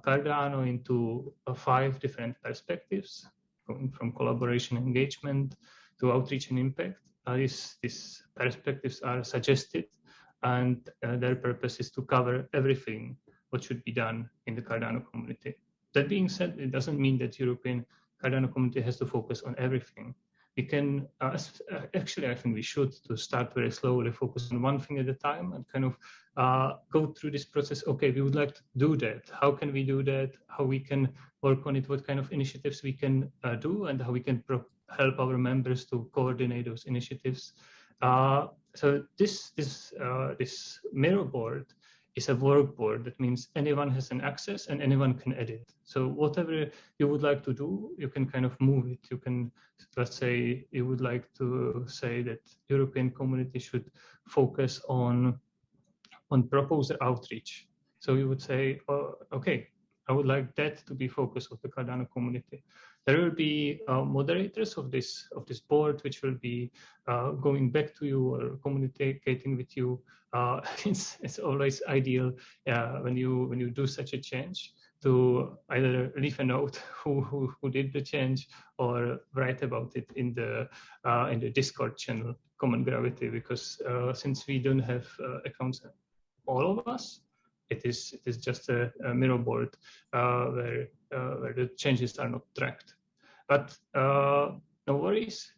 Cardano into 5 different perspectives, going from collaboration and engagement to outreach and impact. These perspectives are suggested, and their purpose is to cover everything what should be done in the Cardano community. That being said, it doesn't mean that European Cardano community has to focus on everything. We can, actually, I think we should to start very slowly, focus on one thing at a time and kind of go through this process. Okay, we would like to do that. How can we do that? How we can work on it? What kind of initiatives we can do, and how we can help our members to coordinate those initiatives. So this mirror board is a work board. That means anyone has an access and anyone can edit. So whatever you would like to do, you can kind of move it. You can, let's say, you would like to say that European community should focus on proposer outreach. So you would say, oh, okay, I would like that to be focus of the Cardano community. There will be moderators of this board, which will be going back to you or communicating with you. It's always ideal when you do such a change to either leave a note who did the change or write about it in the Discord channel Common Gravity, because since we don't have accounts, all of us, it is just a mirror board where the changes are not tracked. But no worries.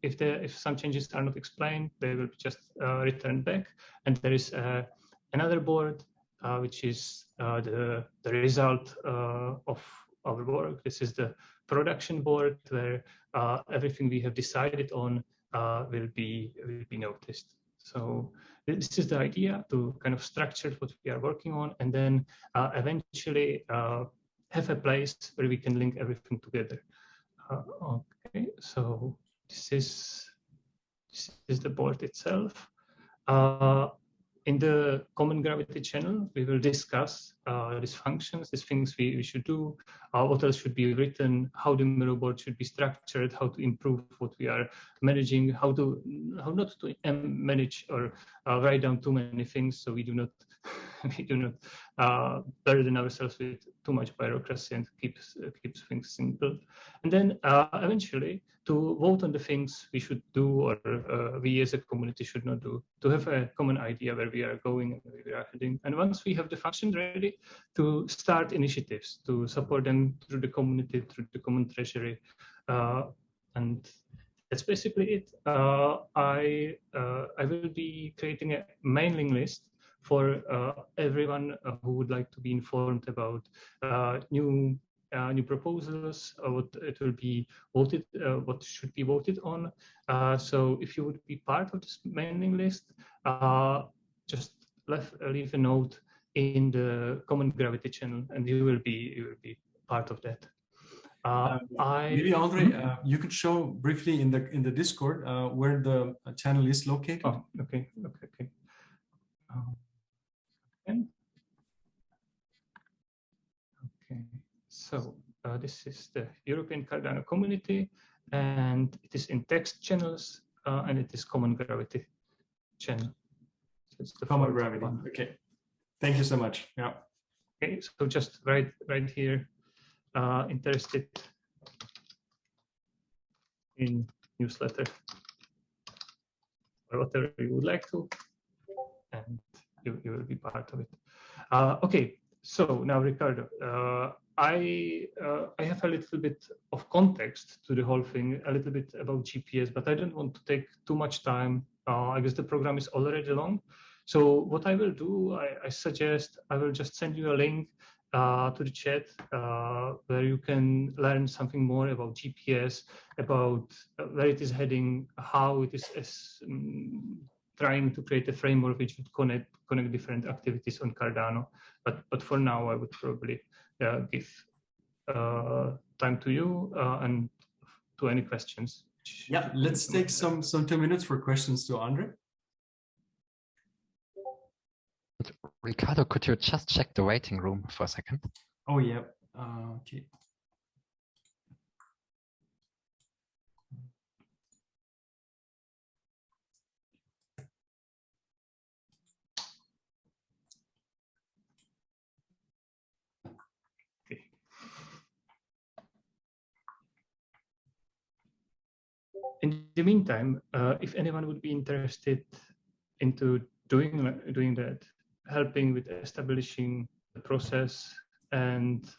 If some changes are not explained, they will just return back. And there is another board which is the result of our work. This is the production board where everything we have decided on will be noticed. So this is the idea, to kind of structure what we are working on, and then eventually have a place where we can link everything together. Okay, so this is the board itself. In the common gravity channel, we will discuss these functions, these things we should do, what else should be written, how the mirror board should be structured, how to improve what we are managing, how not to manage or write down too many things, so we do not burden ourselves with too much bureaucracy and keeps things simple. And then eventually to vote on the things we should do or we as a community should not do, to have a common idea where we are going and where we are heading. And once we have the function ready, to start initiatives, to support them through the community, through the common treasury. And that's basically it. I will be creating a mailing list for everyone who would like to be informed about new proposals, what it will be voted, what should be voted on. So if you would be part of this mailing list, just leave a note in the common gravity channel, and you will be part of that. Maybe Andre, you could show briefly in the Discord where the channel is located. Oh, okay. Okay, so this is the European Cardano community, and it is in text channels, and it is common gravity channel. So it's the common gravity. Okay, thank you so much. Yeah. Okay, so just right here, interested in newsletter or whatever you would like to, and you will be part of it. Okay, so now Ricardo, I have a little bit of context to the whole thing, a little bit about GPS, but I don't want to take too much time. I guess the program is already long. So what I will do, I suggest I will just send you a link to the chat where you can learn something more about GPS, about where it is heading, how it is trying to create a framework which would connect different activities on Cardano. But for now, I would probably give time to you and to any questions. Yeah, let's take some 2 minutes for questions to Andre. Ricardo, could you just check the waiting room for a second? Oh, yeah. Okay. In the meantime, if anyone would be interested into doing that, helping with establishing the process and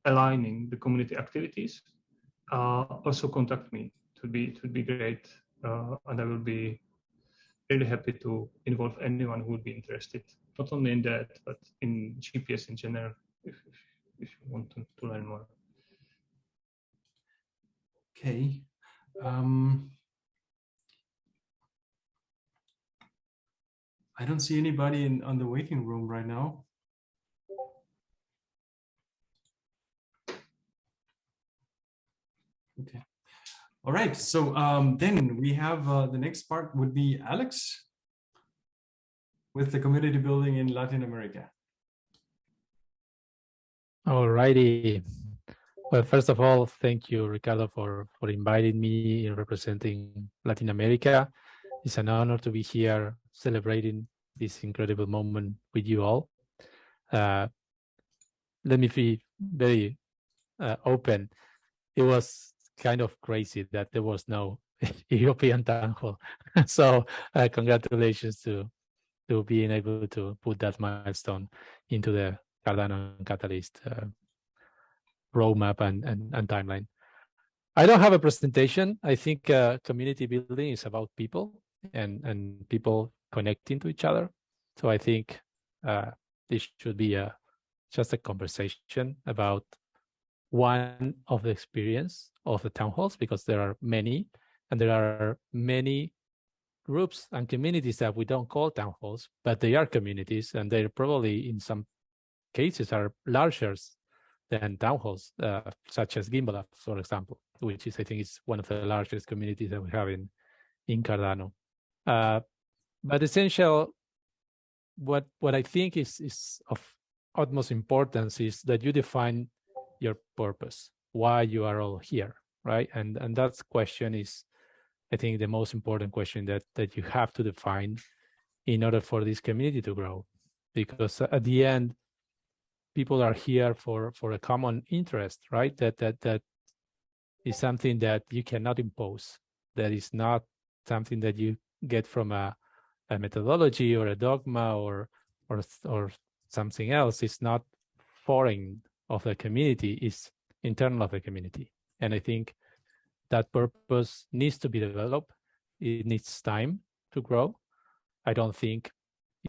aligning the community activities, also contact me. It would be great, and I will be really happy to involve anyone who would be interested, not only in that, but in GPS in general, if you want to learn more. Okay. I don't see anybody on the waiting room right now. Okay. All right. So then we have the next part would be Alex with the community building in Latin America. All righty. Well, first of all, thank you, Ricardo, for inviting me in representing Latin America. It's an honor to be here celebrating this incredible moment with you all. Let me be very open. It was kind of crazy that there was no European town hall. So congratulations to being able to put that milestone into the Cardano Catalyst roadmap and timeline. I don't have a presentation. I think community building is about people and people connecting to each other. So I think this should be just a conversation about one of the experience of the town halls, because there are many, and there are many groups and communities that we don't call town halls, but they are communities, and they're probably in some cases are larger than town halls, such as GMBL, for example. which is, I think, is one of the largest communities that we have in Cardano. But essential, what I think is of utmost importance is that you define your purpose, why you are all here, right? And that question is, I think, the most important question that you have to define in order for this community to grow. Because at the end, people are here for a common interest, right? That is something that you cannot impose. That is not something that you get from a methodology or a dogma or something else. It's not foreign of the community, it's internal of the community. And I think that purpose needs to be developed. It needs time to grow. I don't think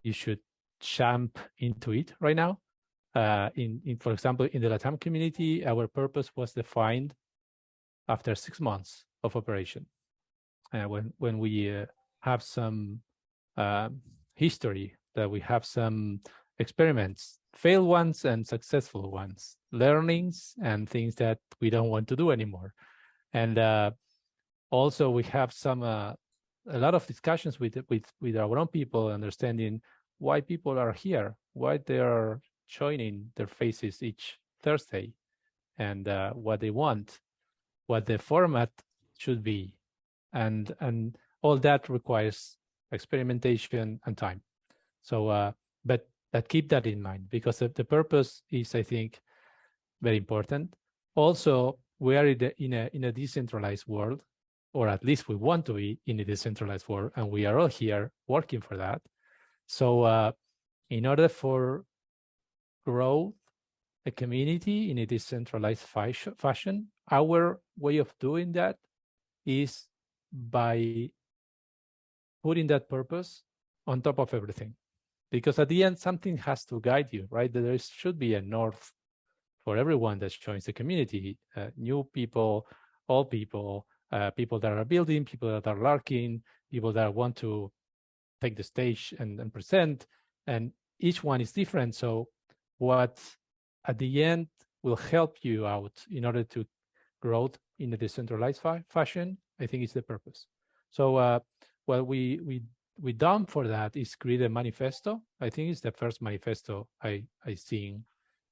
you should jump into it right now. For example, in the LATAM community, our purpose was defined after 6 months of operation. When we have some history, that we have some experiments, failed ones and successful ones, learnings and things that we don't want to do anymore. And also we have a lot of discussions with our own people, understanding why people are here, why they are joining their faces each Thursday, and what they want, what the format should be, and all that requires experimentation and time. So, but keep that in mind, because the purpose is, I think, very important. Also, we are in a decentralized world, or at least we want to be in a decentralized world, and we are all here working for that. So in order for growth, a community in a decentralized fashion, our way of doing that is by putting that purpose on top of everything. Because at the end, something has to guide you, right? There should be a north for everyone that joins the community, new people, old people, people that are building, people that are lurking, people that want to take the stage and present, and each one is different. So what at the end will help you out in order to grow in a decentralized fashion, I think is the purpose. So what we done for that is create a manifesto. I think it's the first manifesto I seen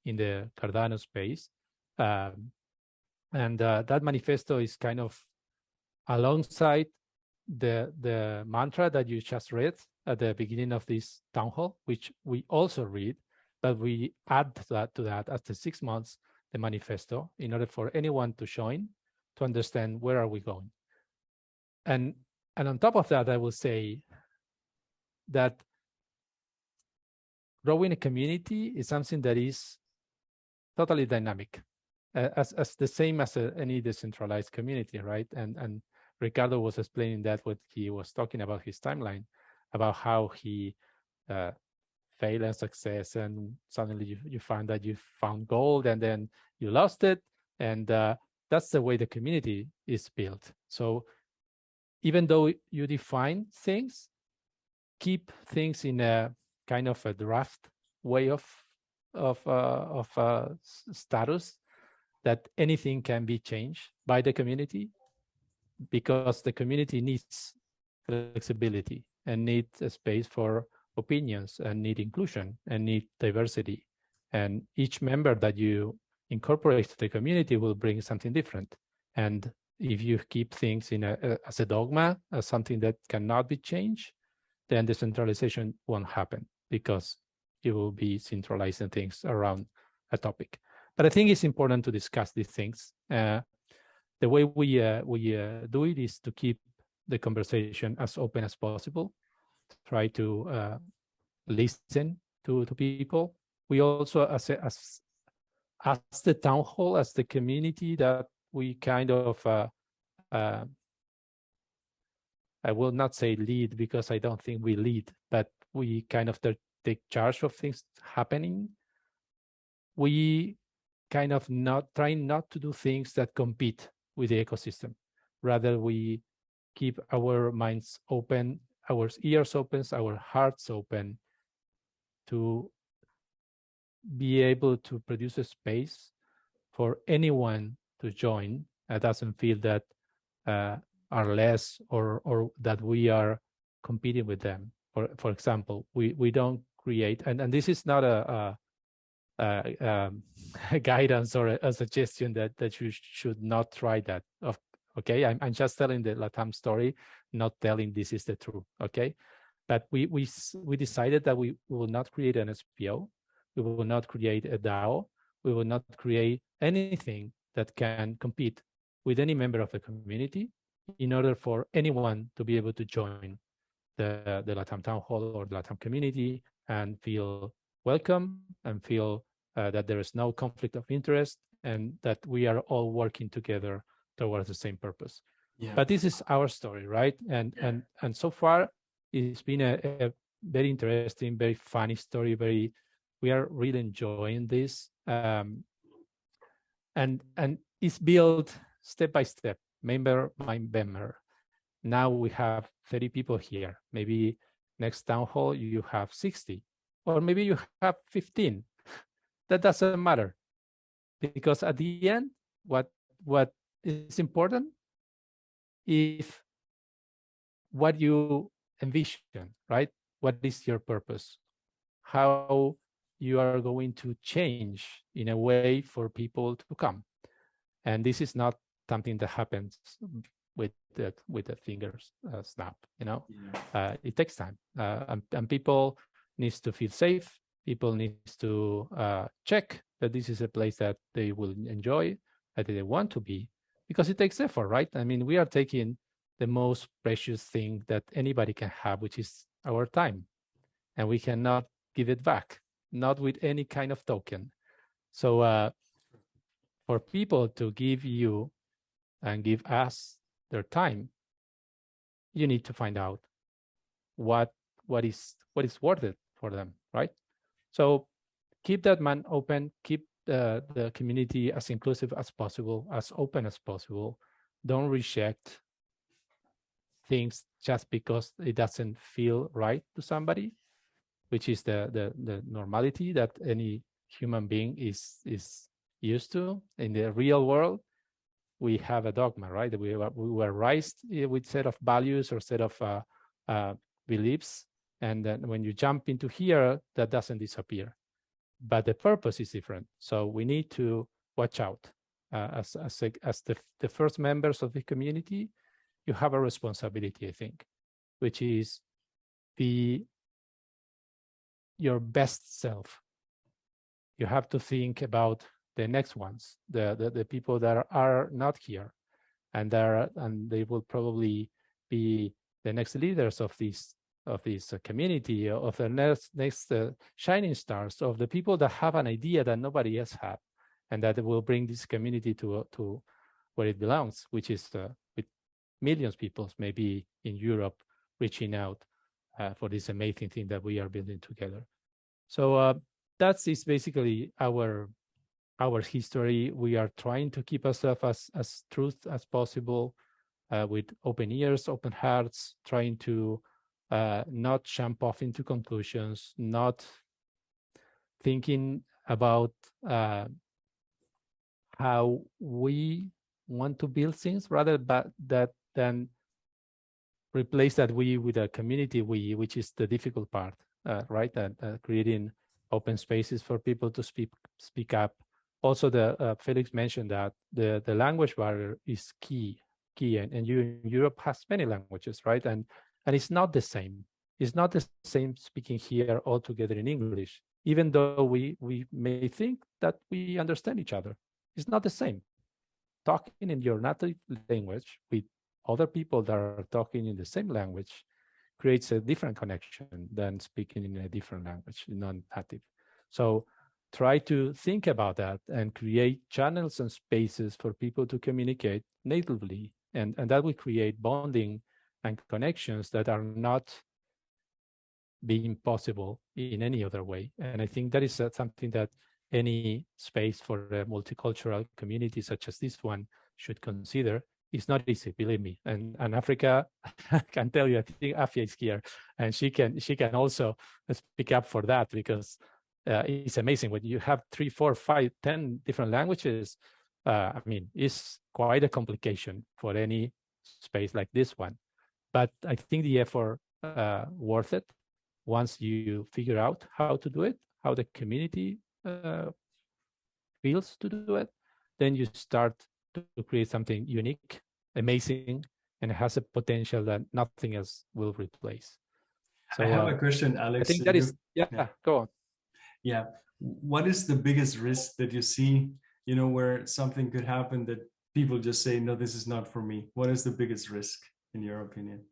in the Cardano space. And that manifesto is kind of alongside the mantra that you just read at the beginning of this town hall, which we also read, but we add to that after 6 months, the manifesto, in order for anyone to join, to understand where are we going. And on top of that, I will say that growing a community is something that is totally dynamic, as the same as any decentralized community, right? And Ricardo was explaining that when he was talking about his timeline, about how he failed and success, and suddenly you find that you found gold and then you lost it. And that's the way the community is built. So even though you define things, keep things in a kind of a draft way of status, that anything can be changed by the community, because the community needs flexibility and needs a space for opinions and need inclusion and need diversity. And each member that you incorporate to the community will bring something different. And if you keep things as a dogma, as something that cannot be changed, then decentralization won't happen, because you will be centralizing things around a topic. But I think it's important to discuss these things. The way we do it is to keep the conversation as open as possible, try to listen to people. We also, as the town hall, as the community, that we kind of, I will not say lead, because I don't think we lead, but we kind of take charge of things happening. We kind of trying not to do things that compete with the ecosystem. Rather, we keep our minds open, our ears open, our hearts open, to be able to produce a space for anyone to join doesn't feel that are less or that we are competing with them. For example, we don't create, and this is not a guidance or a suggestion that you should not try that. Okay, I'm just telling the LATAM story, not telling this is the truth. Okay, but we decided that we will not create an SPO, we will not create a DAO, we will not create anything that can compete with any member of the community in order for anyone to be able to join the LATAM Town Hall or the LATAM community and feel welcome and feel that there is no conflict of interest and that we are all working together towards the same purpose. Yeah. But this is our story, right? And so far, it's been a very interesting, very funny story. We are really enjoying this, and it's built step by step, member by member. Now we have 30 people here. Maybe next town hall you have 60, or maybe you have 15. That doesn't matter, because at the end, what is important is what you envision, right? What is your purpose? How you are going to change in a way for people to come. And this is not something that happens with the fingers snap, you know. Yeah. It takes time, and people needs to feel safe. People needs to check that this is a place that they will enjoy, that they want to be, because it takes effort, right? I mean, we are taking the most precious thing that anybody can have, which is our time, and we cannot give it back, not with any kind of token. So for people to give you and give us their time, you need to find out what is worth it for them, right? So keep that man open, keep the community as inclusive as possible, as open as possible. Don't reject things just because it doesn't feel right to somebody, which is the normality that any human being is used to. In the real world, we have a dogma, right? We were raised with set of values or set of beliefs, and then when you jump into here, that doesn't disappear, but the purpose is different. So we need to watch out. As the first members of the community, you have a responsibility, I think, which is be your best self. You have to think about the next ones, the people that are not here, and they will probably be the next leaders of this community, of the next shining stars, of the people that have an idea that nobody else had, and that will bring this community to where it belongs, which is with millions of people, maybe in Europe, reaching out for this amazing thing that we are building together. So that is basically our history. We are trying to keep ourselves as truth as possible, with open ears, open hearts, trying to not jump off into conclusions, not thinking about how we want to build things, rather than replace that we with a community which is the difficult part, right? Creating open spaces for people to speak up. Also, Felix mentioned that the language barrier is key, and Europe has many languages, right? And it's not the same. It's not the same speaking here all together in English, even though we may think that we understand each other. It's not the same. Talking in your native language with other people that are talking in the same language creates a different connection than speaking in a different language, non-native. So try to think about that and create channels and spaces for people to communicate natively, and that will create bonding and connections that are not being possible in any other way. And I think that is something that any space for a multicultural community such as this one should consider. It's not easy, believe me. And Africa, I can tell you, I think Afia is here, and she can also speak up for that, because it's amazing when you have 3, 4, 5, 10 different languages. I mean, it's quite a complication for any space like this one. But I think the effort worth it once you figure out how to do it, how the community feels to do it, then you start to create something unique, amazing, and has a potential that nothing else will replace. So I have a question, Alex. I think that is, go on. Yeah. What is the biggest risk that you see, where something could happen that people just say, no, this is not for me? What is the biggest risk in your opinion?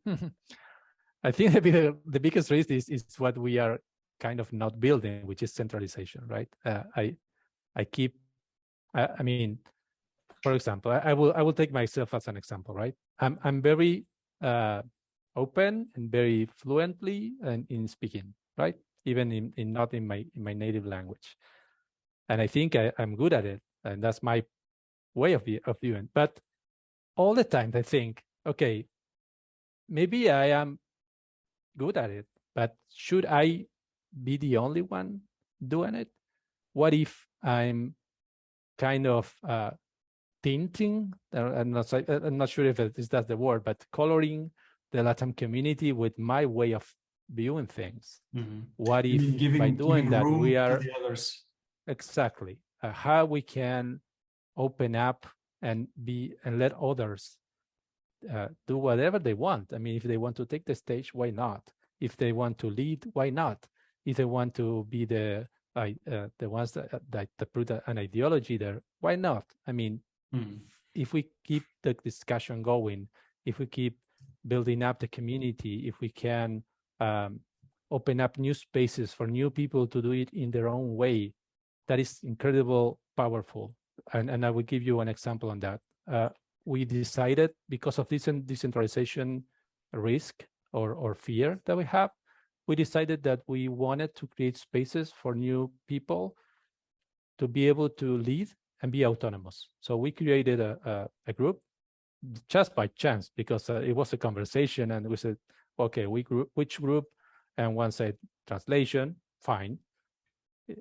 I think the biggest risk is what we are kind of not building, which is centralization, right? I mean, for example, I will take myself as an example, right? I'm very open and very fluently in speaking, right? Even not in my native language, and I think I'm good at it, and that's my way of viewing. But all the time I think, okay, maybe I am good at it, but should I be the only one doing it? What if I'm kind of tinting, I'm not sure if that's the word, but coloring the LATAM community with my way of viewing things? Mm-hmm. What if by doing that we are to the others? Exactly how we can open up and let others do whatever they want. I mean, if they want to take the stage, why not? If they want to lead, why not? If they want to be the ones that put an ideology there, why not? I mean, if we keep the discussion going, if we keep building up the community, if we can open up new spaces for new people to do it in their own way, that is incredibly powerful. And I will give you an example on that. We decided, because of this decentralization risk or fear that we have, we decided that we wanted to create spaces for new people to be able to lead and be autonomous. So we created a group just by chance, because it was a conversation, and we said, okay, which group? And one said translation, fine.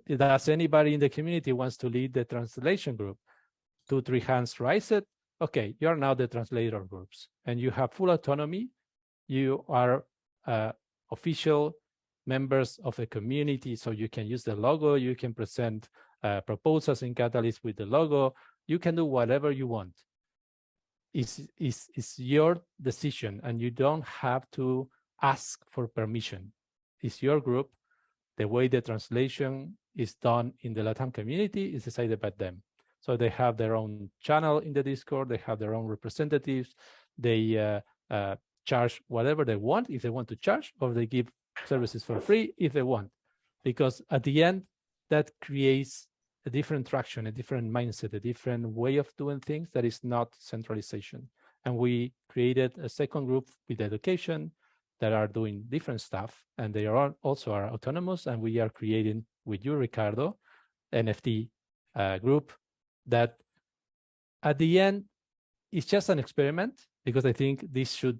Does anybody in the community wants to lead the translation group? 2-3 hands raise it. Okay, you are now the translator groups, and you have full autonomy. You are official members of the community, so you can use the logo, you can present proposals in Catalyst with the logo, you can do whatever you want. It's your decision, and you don't have to ask for permission. It's your group. The way the translation is done in the LATAM community is decided by them. So they have their own channel in the Discord, they have their own representatives, they charge whatever they want if they want to charge, or they give services for free if they want. Because at the end, that creates a different traction, a different mindset, a different way of doing things that is not centralization. And we created a second group with education that are doing different stuff, and they are also autonomous, and we are creating with you, Ricardo, NFT group that at the end is just an experiment, because I think this should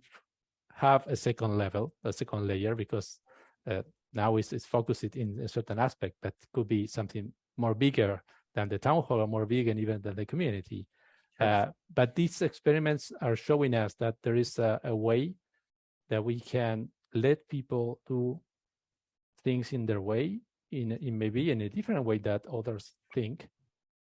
have a second level, a second layer, because now it's focused in a certain aspect that could be something more bigger than the town hall, or more big and even than the community. But these experiments are showing us that there is a way that we can let people do things in their way, in maybe in a different way that others think,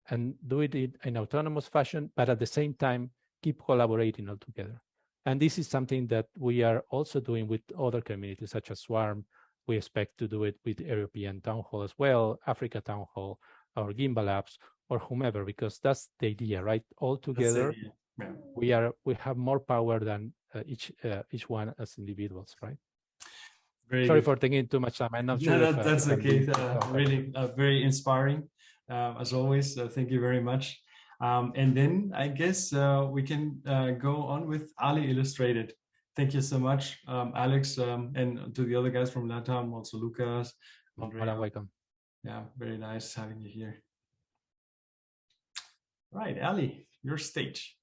and do it in autonomous fashion, but at the same time keep collaborating all together. And this is something that we are also doing with other communities such as Swarm. We expect to do it with European Town Hall as well, Africa Town Hall, or GMBL Labs, or whomever, because that's the idea, right? All together, we have more power than each one as individuals, right? Sorry for taking too much time. I'm not sure. That's okay. Really very inspiring, as always. Thank you very much. And then I guess we can go on with Ali Illustrated. Thank you so much, Alex, and to the other guys from LATAM, also Lucas. Andrea. Welcome. Yeah, very nice having you here. Right, Ali, your stage.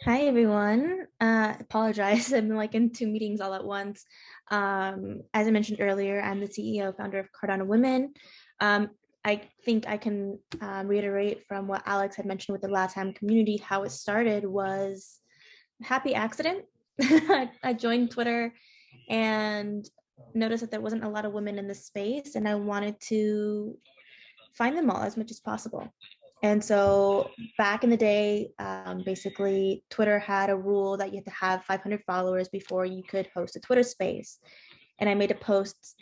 Hi, everyone. Apologize. I'm like in 2 meetings all at once. As I mentioned earlier, I'm the CEO, founder of Cardano Women. I think I can reiterate from what Alex had mentioned with the LATAM community. How it started was a happy accident. I joined Twitter and noticed that there wasn't a lot of women in the space, and I wanted to find them all as much as possible. And so back in the day, basically Twitter had a rule that you had to have 500 followers before you could host a Twitter space. And I made a post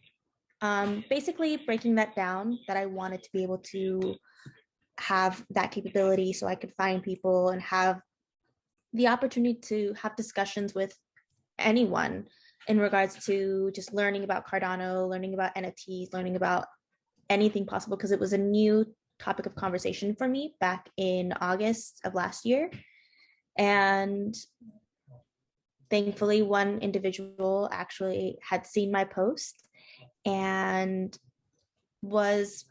basically breaking that down, that I wanted to be able to have that capability so I could find people and have the opportunity to have discussions with anyone in regards to just learning about Cardano, learning about NFTs, learning about anything possible, because it was a new topic of conversation for me back in August of last year. And thankfully, one individual actually had seen my post and was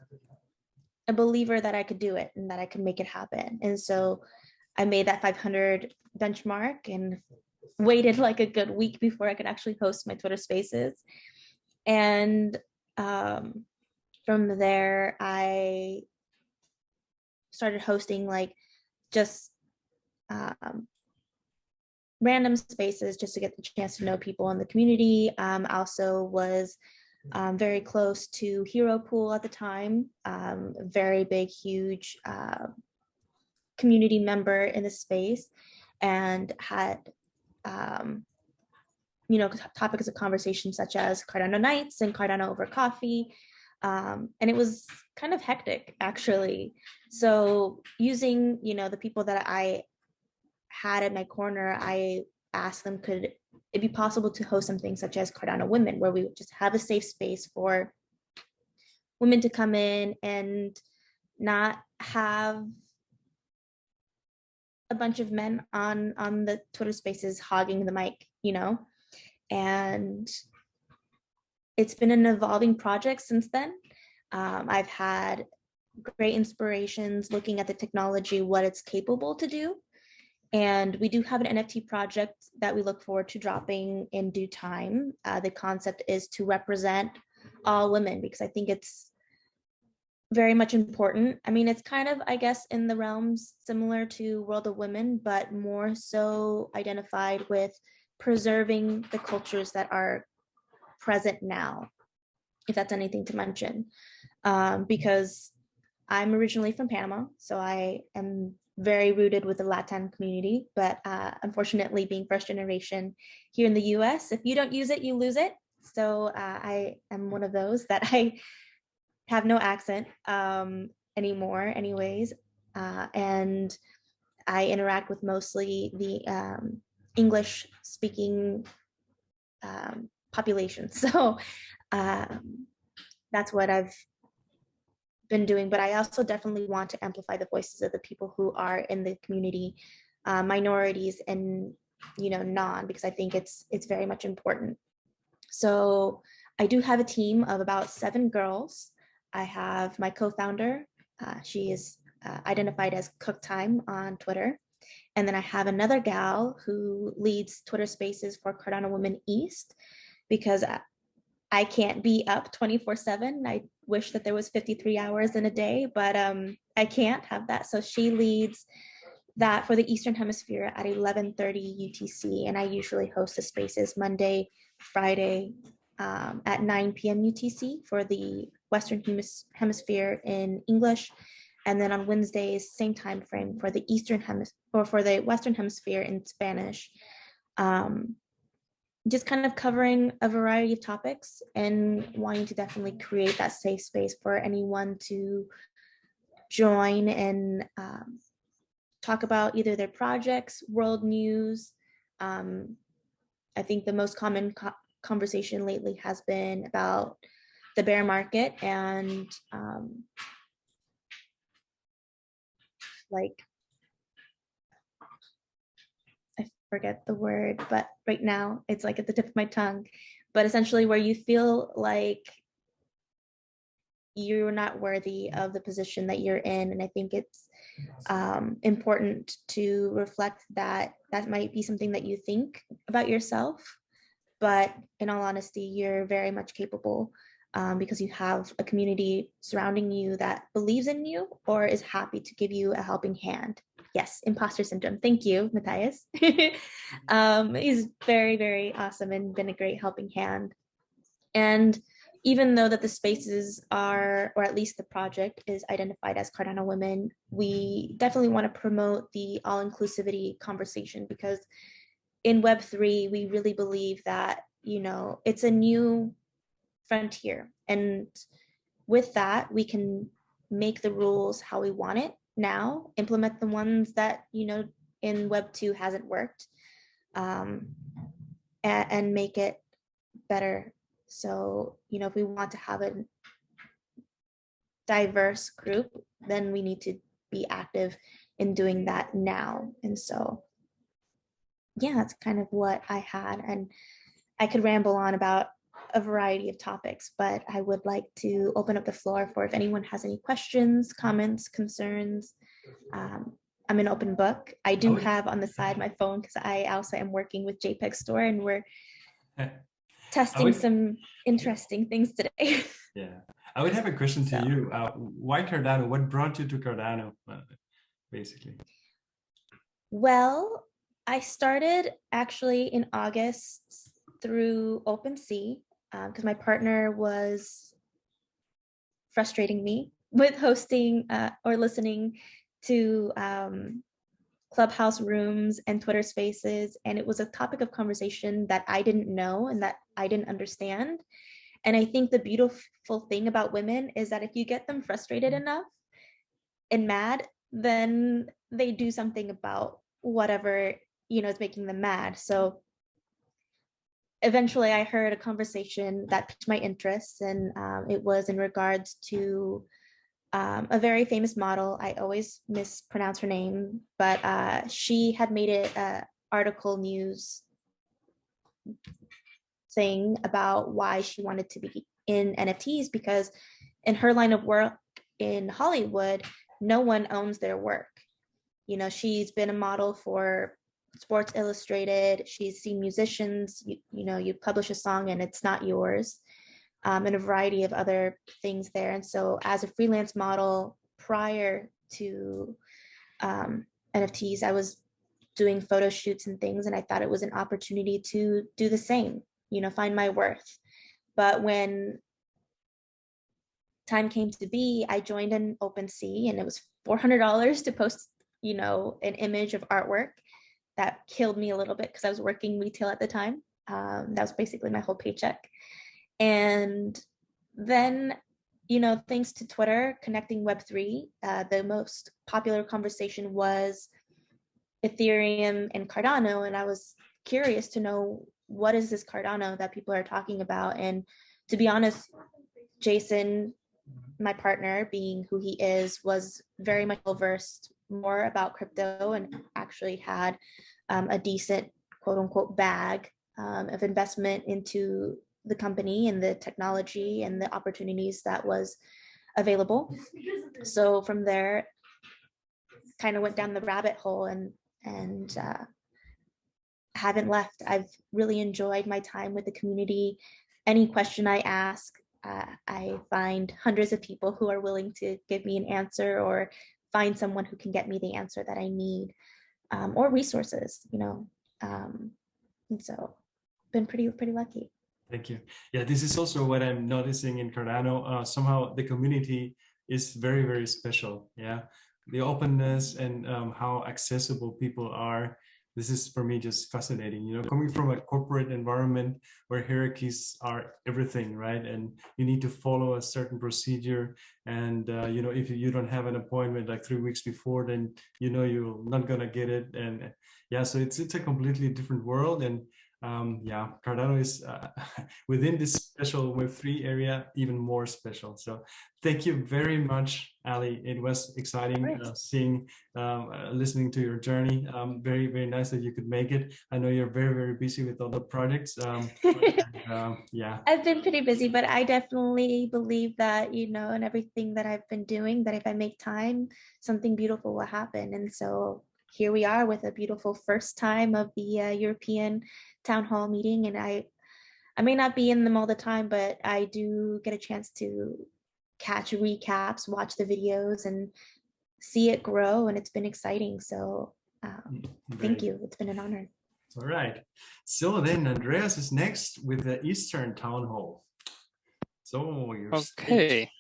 a believer that I could do it and that I could make it happen. And so I made that 500 benchmark and waited like a good week before I could actually host my Twitter spaces. And from there, I started hosting like just random spaces just to get the chance to know people in the community. Also was very close to Hero Pool at the time, very big, huge community member in the space, and had topics of conversation such as Cardano nights and Cardano over coffee. And it was kind of hectic, actually. So using, the people that I had in my corner, I asked them, could it be possible to host something such as Cardano Women, where we would just have a safe space for women to come in and not have a bunch of men on the Twitter spaces hogging the mic, and it's been an evolving project since then. I've had great inspirations looking at the technology, what it's capable to do. And we do have an NFT project that we look forward to dropping in due time. The concept is to represent all women, because I think it's very much important. I mean, it's kind of, I guess, in the realms similar to World of Women, but more so identified with preserving the cultures that are present now, if that's anything to mention. Because I'm originally from Panama, so I am very rooted with the LATAM community, but unfortunately being first generation here in the US, if you don't use it, you lose it. So I am one of those that I have no accent anymore anyways. And I interact with mostly the English speaking population. So that's what I've been doing, but I also definitely want to amplify the voices of the people who are in the community, minorities and non, because I think it's very much important. So I do have a team of about 7 girls. I have my co-founder. She is identified as Cook Time on Twitter. And then I have another gal who leads Twitter spaces for Cardano Women East, because I can't be up 24/7. I wish that there was 53 hours in a day, but I can't have that. So she leads that for the Eastern Hemisphere at 11:30 UTC. And I usually host the spaces Monday, Friday at 9 p.m. UTC for the Western Hemisphere in English. And then on Wednesdays, same time frame for the Eastern Hemisphere, or for the Western Hemisphere in Spanish. Just kind of covering a variety of topics and wanting to definitely create that safe space for anyone to join and talk about either their projects, world news. I think the most common conversation lately has been about the bear market and like, I forget the word, but right now it's like at the tip of my tongue, but essentially where you feel like you're not worthy of the position that you're in. And I think it's important to reflect that that might be something that you think about yourself, but in all honesty, you're very much capable because you have a community surrounding you that believes in you or is happy to give you a helping hand. Yes, imposter syndrome. Thank you, Matthias. He's very, very awesome and been a great helping hand. And even though that the spaces are, or at least the project is identified as Cardano Women, we definitely want to promote the all-inclusivity conversation, because in Web3, we really believe that, you know, it's a new frontier. And with that, we can make the rules how we want it now, implement the ones that, you know, in Web 2 hasn't worked, and make it better. So, you know, if we want to have a diverse group, then we need to be active in doing that now. And so, yeah, that's kind of what I had. And I could ramble on about a variety of topics, but I would like to open up the floor for if anyone has any questions, comments, concerns. I'm an open book. I do have on the side my phone because I also am working with JPEG Store, and we're testing some interesting things today. Yeah, I would have a question to you. Why Cardano? What brought you to Cardano, basically? Well, I started actually in August through OpenSea because my partner was frustrating me with hosting or listening to Clubhouse rooms and Twitter spaces. And it was a topic of conversation that I didn't know and that I didn't understand. And I think the beautiful thing about women is that if you get them frustrated enough and mad, then they do something about whatever, you know, is making them mad. So eventually I heard a conversation that piqued my interest, and it was in regards to a very famous model. I always mispronounce her name, but she had made it an article news thing about why she wanted to be in NFTs, because in her line of work in Hollywood, no one owns their work. You know, she's been a model for Sports Illustrated. She's seen musicians, you know, you publish a song and it's not yours, and a variety of other things there. And so as a freelance model prior to NFTs, I was doing photo shoots and things, and I thought it was an opportunity to do the same, you know, find my worth. But when time came to be, I joined an OpenSea, and it was $400 to post, you know, an image of artwork. That killed me a little bit because I was working retail at the time. That was basically my whole paycheck. And then, you know, thanks to Twitter, connecting Web3, the most popular conversation was Ethereum and Cardano. And I was curious to know, what is this Cardano that people are talking about? And to be honest, Jason, my partner, being who he is, was very much well-versed more about crypto and actually had a decent quote unquote bag of investment into the company and the technology and the opportunities that was available. So from there, kind of went down the rabbit hole and haven't left. I've really enjoyed my time with the community. Any question I ask, I find hundreds of people who are willing to give me an answer, or find someone who can get me the answer that I need, or resources, you know. And so been pretty lucky. Thank you. Yeah, this is also what I'm noticing in Cardano. Somehow the community is very, very special. Yeah, the openness and how accessible people are. This is for me just fascinating. You know, coming from a corporate environment where hierarchies are everything, right? And you need to follow a certain procedure. And you know, if you don't have an appointment like 3 weeks before, then you know you're not gonna get it. And yeah, so it's a completely different world. And yeah, Cardano is within this special Web3 area even more special. So thank you very much, Ali. It was exciting seeing, listening to your journey. Very, very nice that you could make it. I know you're very, very busy with other projects. Yeah. I've been pretty busy, but I definitely believe that, you know, and everything that I've been doing, that if I make time, something beautiful will happen. And so here we are with a beautiful first time of the European Town Hall meeting. And I may not be in them all the time, but I do get a chance to catch recaps, watch the videos, and see it grow. And it's been exciting. So thank you. It's been an honor. All right. So then Andreas is next with the Eastern Town Hall. So you're okay.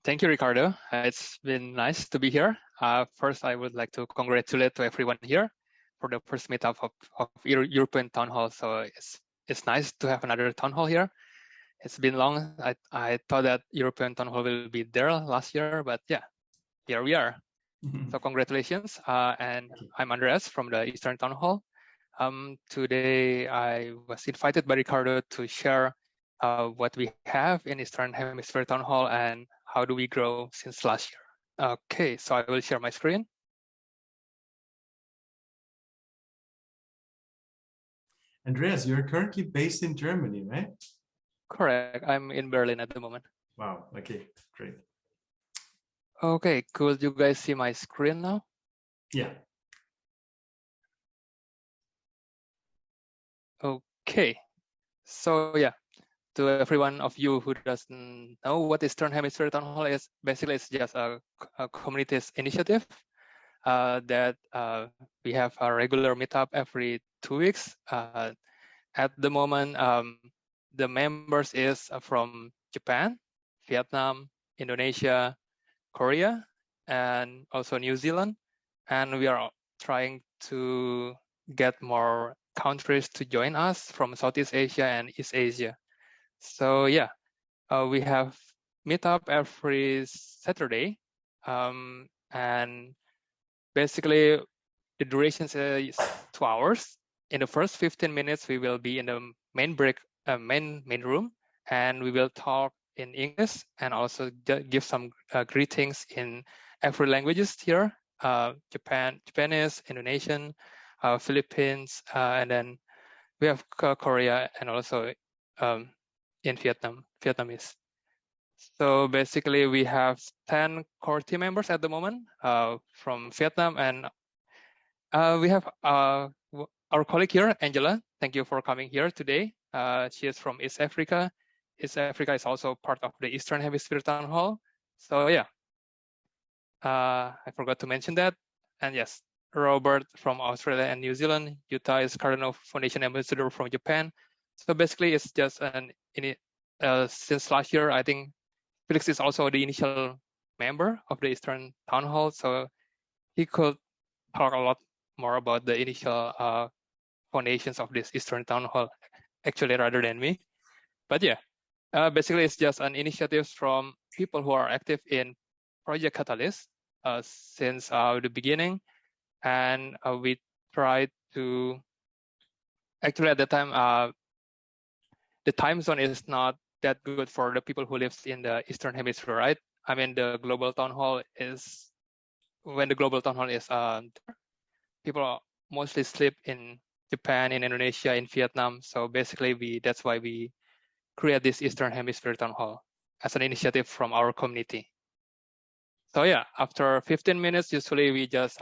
Thank you, Ricardo. It's been nice to be here. First, I would like to congratulate to everyone here for the first meetup of European Town Hall. So it's nice to have another Town Hall here. It's been long. I thought that European Town Hall will be there last year, but yeah, here we are. So congratulations. And I'm Andreas from the Eastern Town Hall. Today I was invited by Ricardo to share what we have in Eastern Hemisphere Town Hall and how do we grow since last year. Okay, so I will share my screen. Andreas, you're currently based in Germany, right? Correct. I'm in Berlin at the moment. Wow. Okay, great. Okay, could you guys see my screen now? Yeah. Okay, so yeah, to everyone of you who doesn't know what Eastern Hemisphere Town Hall is, basically it's just a community's initiative that we have a regular meetup every 2 weeks. At the moment, the members is from Japan, Vietnam, Indonesia, Korea, and also New Zealand. And we are trying to get more countries to join us from Southeast Asia and East Asia. So yeah, we have meetup every Saturday, and basically the duration is 2 hours. In the first 15 minutes, we will be in the main main room, and we will talk in English and also give some greetings in every languages here: Japanese, Indonesian, Philippines, and then we have Korea and also in Vietnamese. So basically, we have 10 core team members at the moment from Vietnam, and we have our colleague here, Angela. Thank you for coming here today. She is from East Africa. East Africa is also part of the Eastern Hemisphere Town Hall. So yeah, I forgot to mention that. And yes, Robert from Australia and New Zealand. Yuta is Cardano Foundation Ambassador from Japan. So basically, it's just since last year, I think Felix is also the initial member of the Eastern Town Hall. So he could talk a lot more about the initial foundations of this Eastern Town Hall, actually, rather than me. But yeah, basically, it's just an initiative from people who are active in Project Catalyst since the beginning. And we tried to, actually at the time, the time zone is not that good for the people who live in the Eastern Hemisphere, right? I mean, the global town hall is, when the global town hall is, people mostly sleep in Japan, in Indonesia, in Vietnam. So basically, that's why we create this Eastern Hemisphere Town Hall as an initiative from our community. So yeah, after 15 minutes, usually we just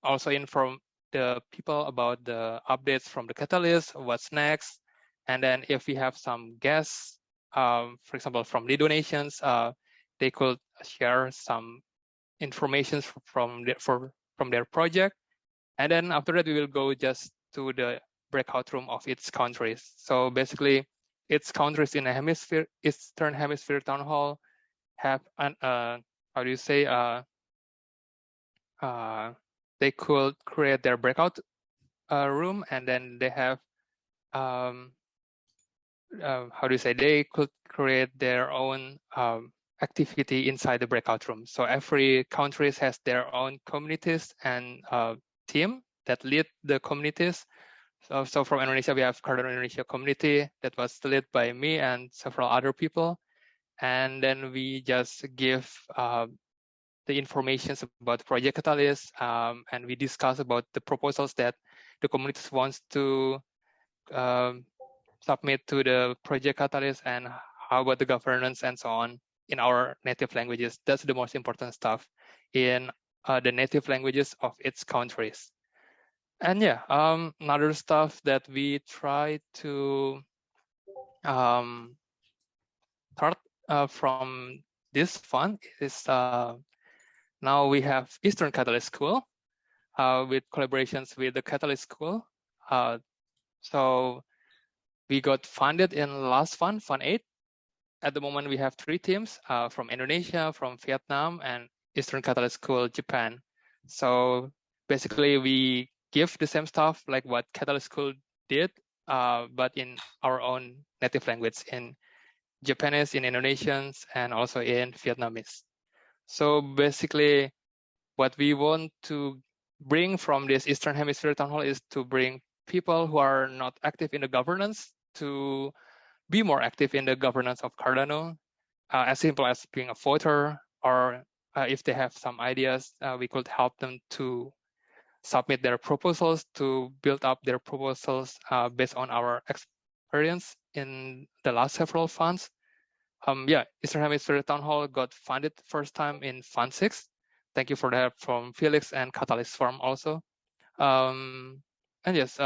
also inform the people about the updates from the Catalyst, what's next. And then if we have some guests, for example, from the donations, they could share some information from their project. And then after that, we will go just to the breakout room of its countries. So basically, its countries in the hemisphere, Eastern Hemisphere Town Hall have an, how do you say, they could create their breakout room, and then they have, how do you say, they could create their own activity inside the breakout room. So every country has their own communities and team that lead the communities. So from Indonesia, we have Cardano Indonesia community that was led by me and several other people. And then we just give the information about Project Catalyst, and we discuss about the proposals that the community wants to submit to the Project Catalyst, and how about the governance and so on in our native languages. That's the most important stuff in the native languages of its countries. And yeah, another stuff that we try to start from this fund is now we have Eastern Catalyst School with collaborations with the Catalyst School. So we got funded in last fund, Fund 8. At the moment, we have 3 teams from Indonesia, from Vietnam, and Eastern Catalyst School, Japan. So basically, we give the same stuff like what Catalyst School did, but in our own native language, in Japanese, in Indonesians, and also in Vietnamese. So basically, what we want to bring from this Eastern Hemisphere Town Hall is to bring people who are not active in the governance to be more active in the governance of Cardano, as simple as being a voter, or if they have some ideas, we could help them to submit their proposals, to build up their proposals based on our experience in the last several funds. Yeah, Eastern Hemisphere Town Hall got funded first time in Fund 6. Thank you for that from Felix and Catalyst Farm also. And yes,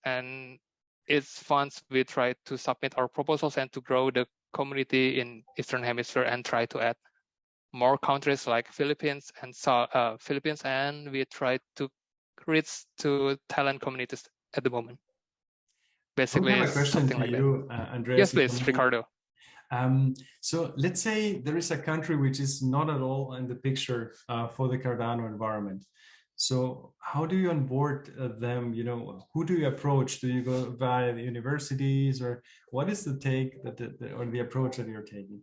and its funds, we try to submit our proposals and to grow the community in Eastern Hemisphere and try to add more countries like Philippines, and we try to reach to Thailand communities at the moment. Basically, I have a question to like you, Andreas. Yes, please, Ricardo. So let's say there is a country which is not at all in the picture for the Cardano environment. So how do you onboard them? You know, who do you approach? Do you go via the universities, or what is the take that or the approach that you're taking?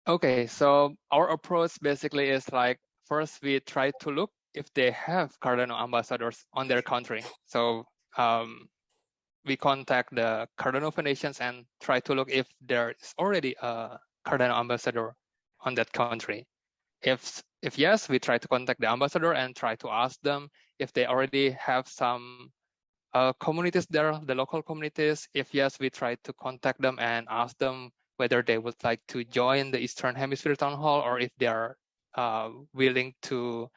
Okay, so our approach basically is like, first we try to look if they have Cardano ambassadors on their country. So we contact the Cardano foundations and try to look if there is already a Cardano ambassador on that country. If yes, we try to contact the ambassador and try to ask them if they already have some communities there, the local communities. If yes, we try to contact them and ask them whether they would like to join the Eastern Hemisphere Town Hall, or if they are willing to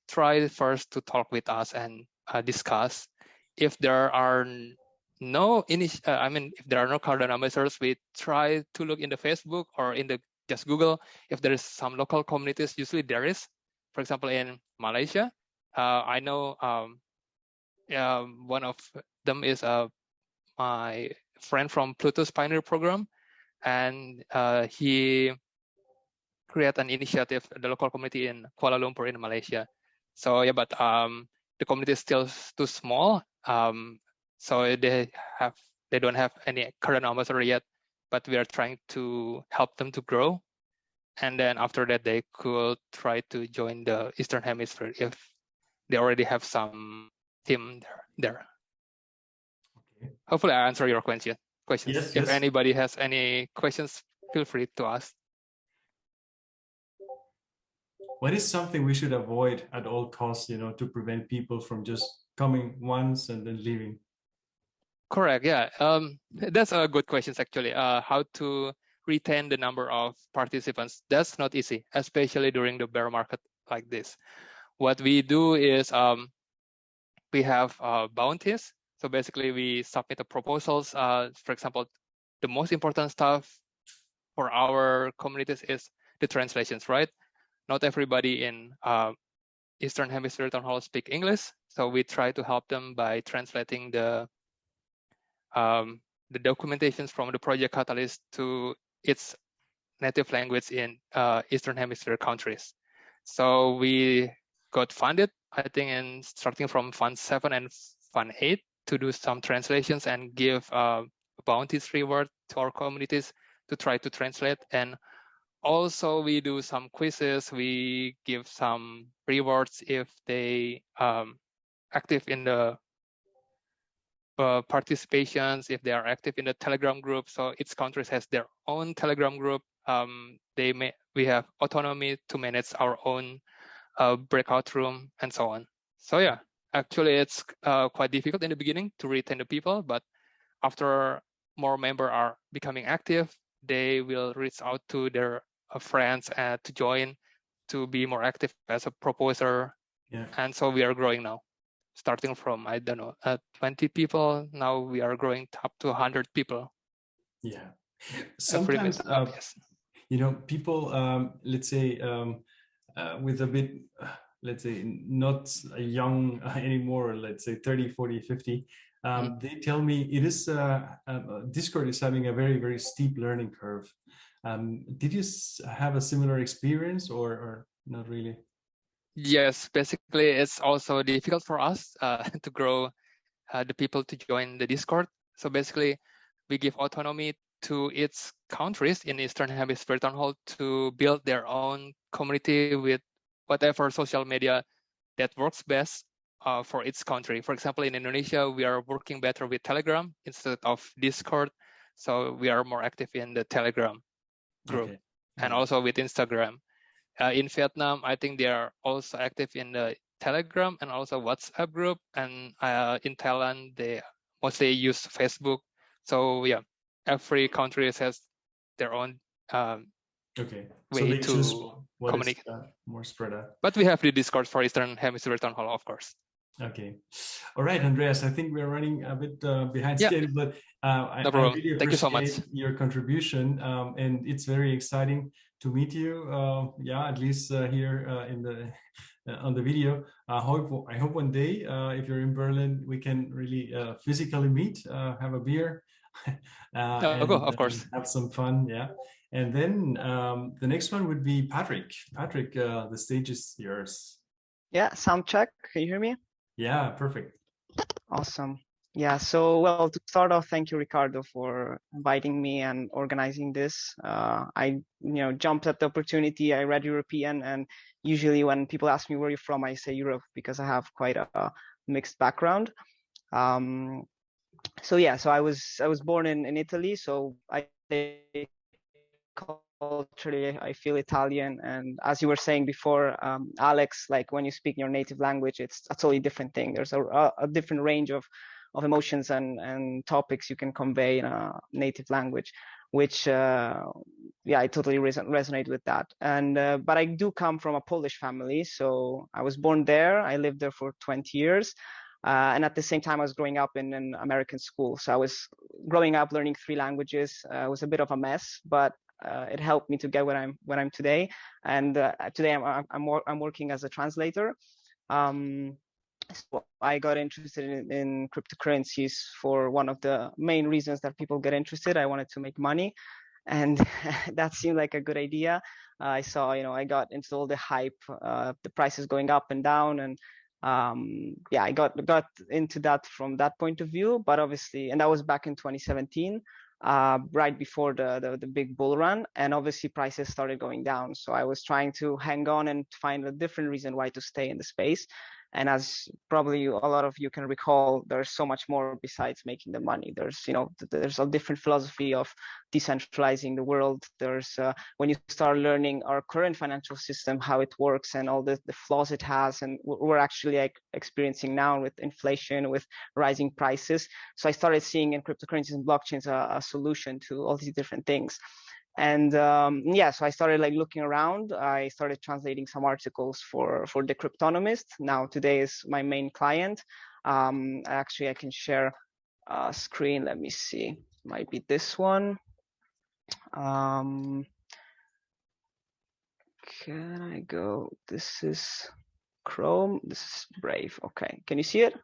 try first to talk with us and discuss. If there are no if there are no Cardano ambassadors, we try to look in the Facebook or in the just Google if there is some local communities. Usually there is. For example, in Malaysia, I know one of them is my friend from Pluto's Pioneer Program, and he created an initiative, the local community in Kuala Lumpur in Malaysia. So yeah, but the community is still too small, so they don't have any current ambassador yet, but we are trying to help them to grow. And then after that, they could try to join the Eastern Hemisphere if they already have some team there. Okay. Hopefully I answer your questions. Yes, if anybody has any questions, feel free to ask. What is something we should avoid at all costs, you know, to prevent people from just coming once and then leaving? Correct. Yeah. That's a good question, actually. How to retain the number of participants? That's not easy, especially during the bear market like this. What we do is we have bounties. So basically, we submit the proposals. For example, the most important stuff for our communities is the translations, right? Not everybody in Eastern Hemisphere Town Hall speak English, so we try to help them by translating the documentations from the Project Catalyst to its native language in Eastern Hemisphere countries. So we got funded, I think, starting from Fund 7 and Fund 8 to do some translations and give bounties reward to our communities to try to translate. And also we do some quizzes. We give some rewards if they active in the participations, if they are active in the Telegram group. So each country has their own Telegram group. We have autonomy to manage our own breakout room and so on. So yeah, actually it's quite difficult in the beginning to retain the people, but after more members are becoming active, they will reach out to their friends to join, to be more active as a proposer. Yeah. And so we are growing now, starting from, I don't know, 20 people. Now we are growing up to 100 people. Yeah. Sometimes, yes. you know, people, let's say, with a bit, let's say, not young anymore, let's say 30, 40, 50, they tell me it is, Discord is having a very, very steep learning curve. Did you have a similar experience or not really? Yes, basically it's also difficult for us to grow the people to join the Discord. So basically we give autonomy to its countries in Eastern Hemisphere Town Hall to build their own community with whatever social media that works best for its country. For example, in Indonesia, we are working better with Telegram instead of Discord. So we are more active in the Telegram group and also with Instagram. In Vietnam, I think they are also active in the Telegram and also WhatsApp group. And in Thailand, they mostly use Facebook. So yeah, every country has their own way to communicate. More spread out. But we have the Discord for Eastern Hemisphere Town Hall, of course. Okay. All right, Andreas, I think we're running a bit behind schedule, but I really Thank you so much. appreciate your contribution. And it's very exciting to meet you. At least here in the on the video. I hope one day, if you're in Berlin, we can really physically meet, have a beer, of course, have some fun. Yeah. And then the next one would be Patrick. Patrick, the stage is yours. Yeah, sound check. Can you hear me? Yeah, perfect. Awesome. Yeah, so well, to start off, thank you, Ricardo, for inviting me and organizing this. I jumped at the opportunity. I read European, and usually when people ask me where you're from, I say Europe because I have quite a mixed background. So yeah, so I was born in Italy, so I culturally I feel Italian, and as you were saying before, Alex, like when you speak in your native language, it's a totally different thing. There's a different range of emotions and topics you can convey in a native language, which I totally resonate with that. And but I do come from a Polish family, so I was born there. I lived there for 20 years. And at the same time, I was growing up in an American school. So I was growing up learning 3 languages. It was a bit of a mess, but it helped me to get where I'm today. And today I'm working as a translator. So I got interested in cryptocurrencies for one of the main reasons that people get interested. I wanted to make money, and that seemed like a good idea. I saw, I got into all the hype, the prices going up and down, and I got into that from that point of view. But obviously, and that was back in 2017, right before the big bull run, and obviously prices started going down. So I was trying to hang on and find a different reason why to stay in the space. And as probably a lot of you can recall, there's so much more besides making the money. There's a different philosophy of decentralizing the world. There's when you start learning our current financial system, how it works and all the flaws it has, and we're actually experiencing now with inflation, with rising prices. So I started seeing in cryptocurrencies and blockchains a solution to all these different things. And so I started looking around. I started translating some articles for The Cryptonomist. Now today is my main client. Actually, I can share a screen. Let me see. Might be this one. Can I go? This is Chrome. This is Brave. Okay. Can you see it?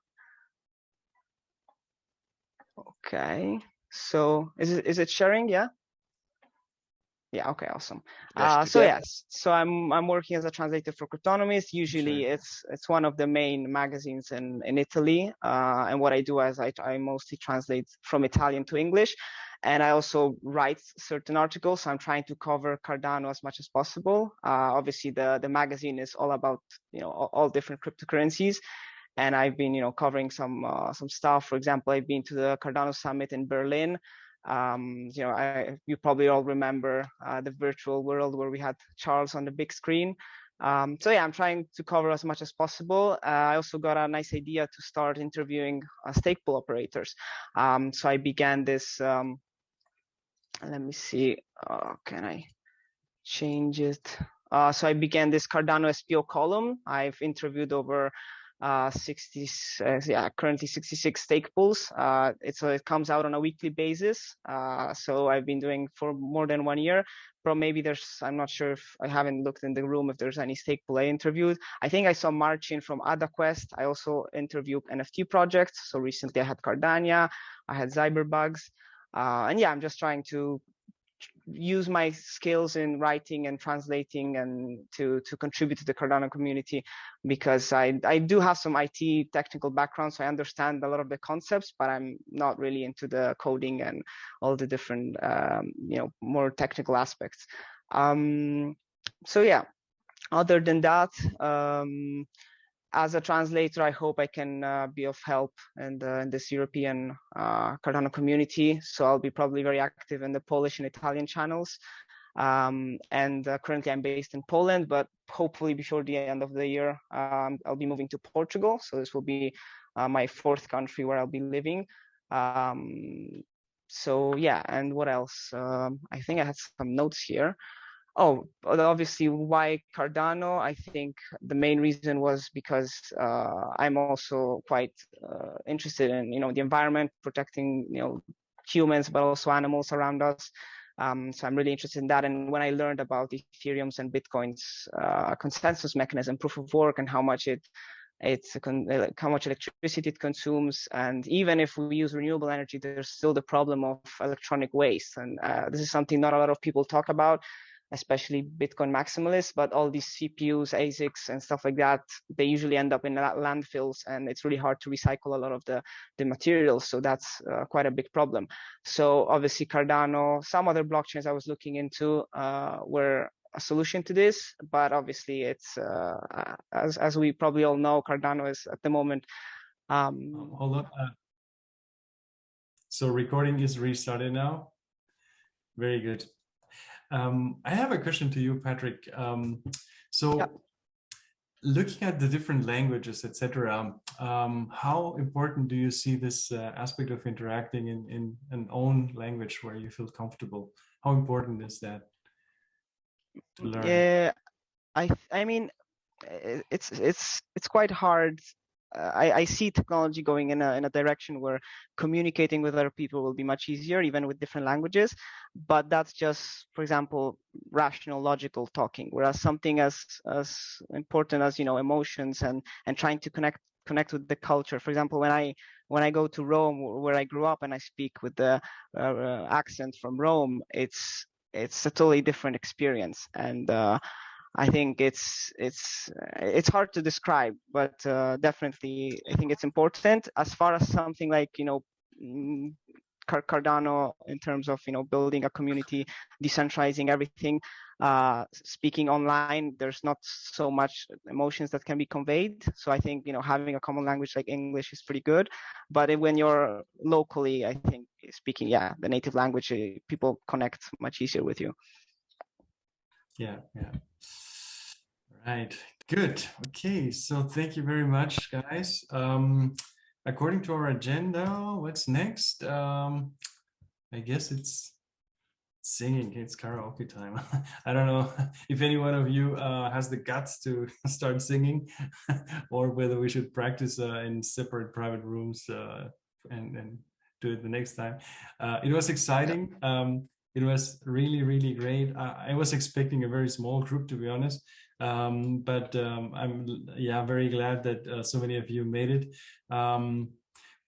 Okay. So is it sharing? Yeah. Yeah. Okay. Awesome. So I'm working as a translator for Cryptonomist. Usually, it's one of the main magazines in Italy. And what I do is I mostly translate from Italian to English, and I also write certain articles. So I'm trying to cover Cardano as much as possible. Obviously, the magazine is all about all different cryptocurrencies. and I've been, covering some stuff. For example, I've been to the Cardano Summit in Berlin. You probably all remember the virtual world where we had Charles on the big screen. So yeah, I'm trying to cover as much as possible. I also got a nice idea to start interviewing stake pool operators. So I began this, let me see, can I change it? So I began this Cardano SPO column. I've interviewed over currently 66 stake pools. It comes out on a weekly basis. So I've been doing for more than 1 year. Maybe I'm not sure if I haven't looked in the room if there's any stake pool I interviewed. I think I saw Marcin from AdaQuest. I also interviewed NFT projects. So recently I had Cardania, I had Cyberbugs. And yeah, I'm just trying to use my skills in writing and translating and to contribute to the Cardano community, because I do have some IT technical background, so I understand a lot of the concepts, but I'm not really into the coding and all the different more technical aspects. So yeah, other than that, as a translator, I hope I can be of help in this European Cardano community. So I'll be probably very active in the Polish and Italian channels. Currently I'm based in Poland, but hopefully before the end of the year, I'll be moving to Portugal. So this will be my 4th country where I'll be living. So yeah, and what else? I think I had some notes here. Oh, obviously, why Cardano? I think the main reason was because I'm also quite interested in, the environment, protecting, humans, but also animals around us. So I'm really interested in that. And when I learned about Ethereum's and Bitcoin's consensus mechanism, proof of work, and how much how much electricity it consumes, and even if we use renewable energy, there's still the problem of electronic waste. And this is something not a lot of people talk about, especially Bitcoin maximalists, but all these CPUs, ASICs, and stuff like that, they usually end up in landfills, and it's really hard to recycle a lot of the materials. So that's quite a big problem. So obviously Cardano, some other blockchains I was looking into were a solution to this, but obviously it's, as we probably all know, Cardano is at the moment. Hold on. So recording is restarted now. Very good. I have a question to you, Patrick. Looking at the different languages, etc., how important do you see this aspect of interacting in an own language where you feel comfortable? How important is that to learn? Yeah, I mean, it's quite hard. I see technology going in a direction where communicating with other people will be much easier, even with different languages. But that's just, for example, rational, logical talking. Whereas something as important as emotions and trying to connect with the culture. For example, when I go to Rome, where I grew up, and I speak with the accent from Rome, it's a totally different experience. And I think it's hard to describe, but definitely I think it's important. As far as something like Cardano, in terms of building a community, decentralizing everything, speaking online, there's not so much emotions that can be conveyed. So I think having a common language like English is pretty good. But when you're locally, I think speaking the native language, people connect much easier with you. Yeah. Right. Good. Okay. So thank you very much, guys. According to our agenda, what's next? I guess it's singing. It's karaoke time. I don't know if any one of you has the guts to start singing, or whether we should practice in separate private rooms and do it the next time. It was exciting. It was really, really great. I was expecting a very small group, to be honest. But I'm very glad that so many of you made it.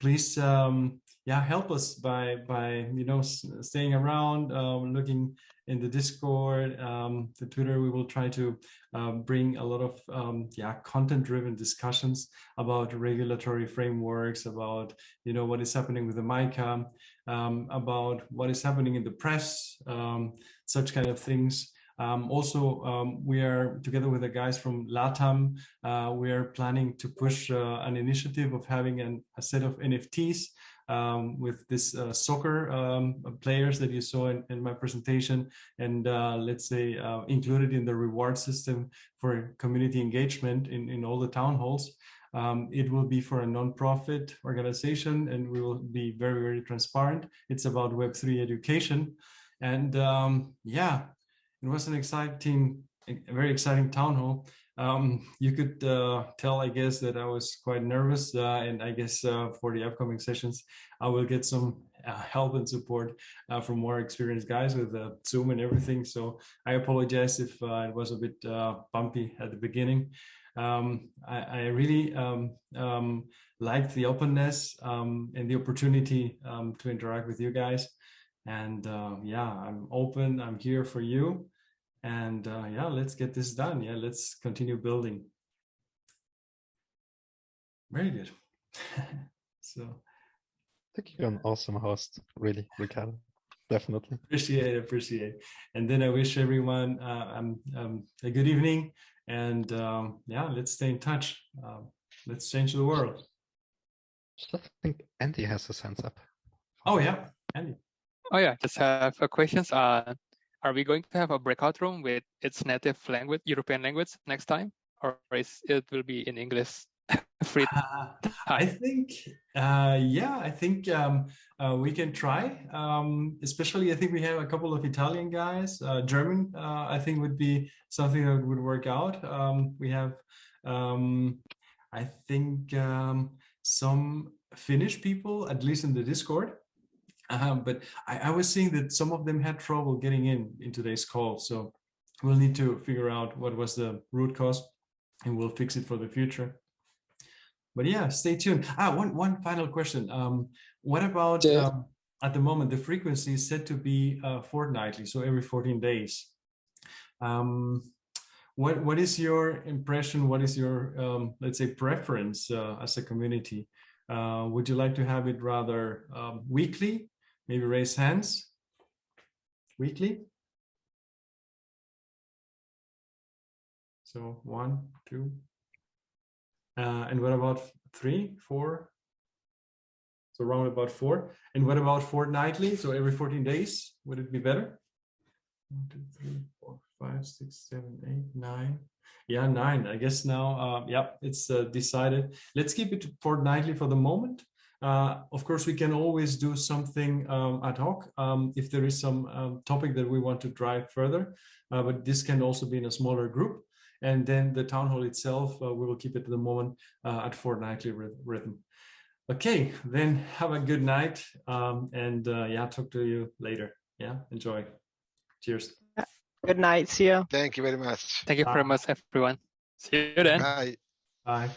Please help us by staying around, looking in the Discord, the Twitter. We will try to bring a lot of content-driven discussions about regulatory frameworks, about what is happening with the MiCA, about what is happening in the press, such kind of things. We are together with the guys from LATAM. We are planning to push an initiative of having a set of NFTs with this soccer players that you saw in my presentation, and let's say included in the reward system for community engagement in all the town halls. It will be for a non-profit organization, and we will be very, very transparent. It's about Web3 education. And yeah, it was a very exciting town hall. You could tell, I guess, that I was quite nervous, and I guess for the upcoming sessions, I will get some help and support from more experienced guys with Zoom and everything. So I apologize if it was a bit bumpy at the beginning. I really liked the openness and the opportunity to interact with you guys. And yeah, I'm open, I'm here for you. And yeah, let's get this done. Yeah, let's continue building. Very good. So I think you're an awesome host, really, Ricardo. Definitely. Appreciate. And then I wish everyone a good evening. And yeah, let's stay in touch. Let's change the world. I think Andy has his hands up. Oh yeah, Andy. Oh yeah, just have questions. Are we going to have a breakout room with its native language, European language, next time, or it will be in English? Free. I think, yeah, I think we can try. Especially, I think we have a couple of Italian guys. German, I think, would be something that would work out. We have, I think, some Finnish people, at least in the Discord. But I was seeing that some of them had trouble getting in today's call. So we'll need to figure out what was the root cause, and we'll fix it for the future. But yeah, stay tuned. One final question. What about at the moment, the frequency is set to be fortnightly, so every 14 days. What is your impression? What is your, let's say, preference as a community? Would you like to have it rather weekly? Maybe raise hands. Weekly? So 1, 2. And what about 3, 4? So around about 4. And what about fortnightly? So every 14 days, would it be better? 1, 2, 3, 4, 5, 6, 7, 8, 9. Yeah, 9. I guess now, yeah, it's decided. Let's keep it fortnightly for the moment. Of course, we can always do something ad hoc if there is some topic that we want to drive further. But this can also be in a smaller group. And then the town hall itself, we will keep it at the moment at fortnightly rhythm. Okay, then have a good night. And yeah, talk to you later. Yeah, enjoy. Cheers. Good night. See you. Thank you very much. Thank you very much, everyone. See you then. Bye. Bye.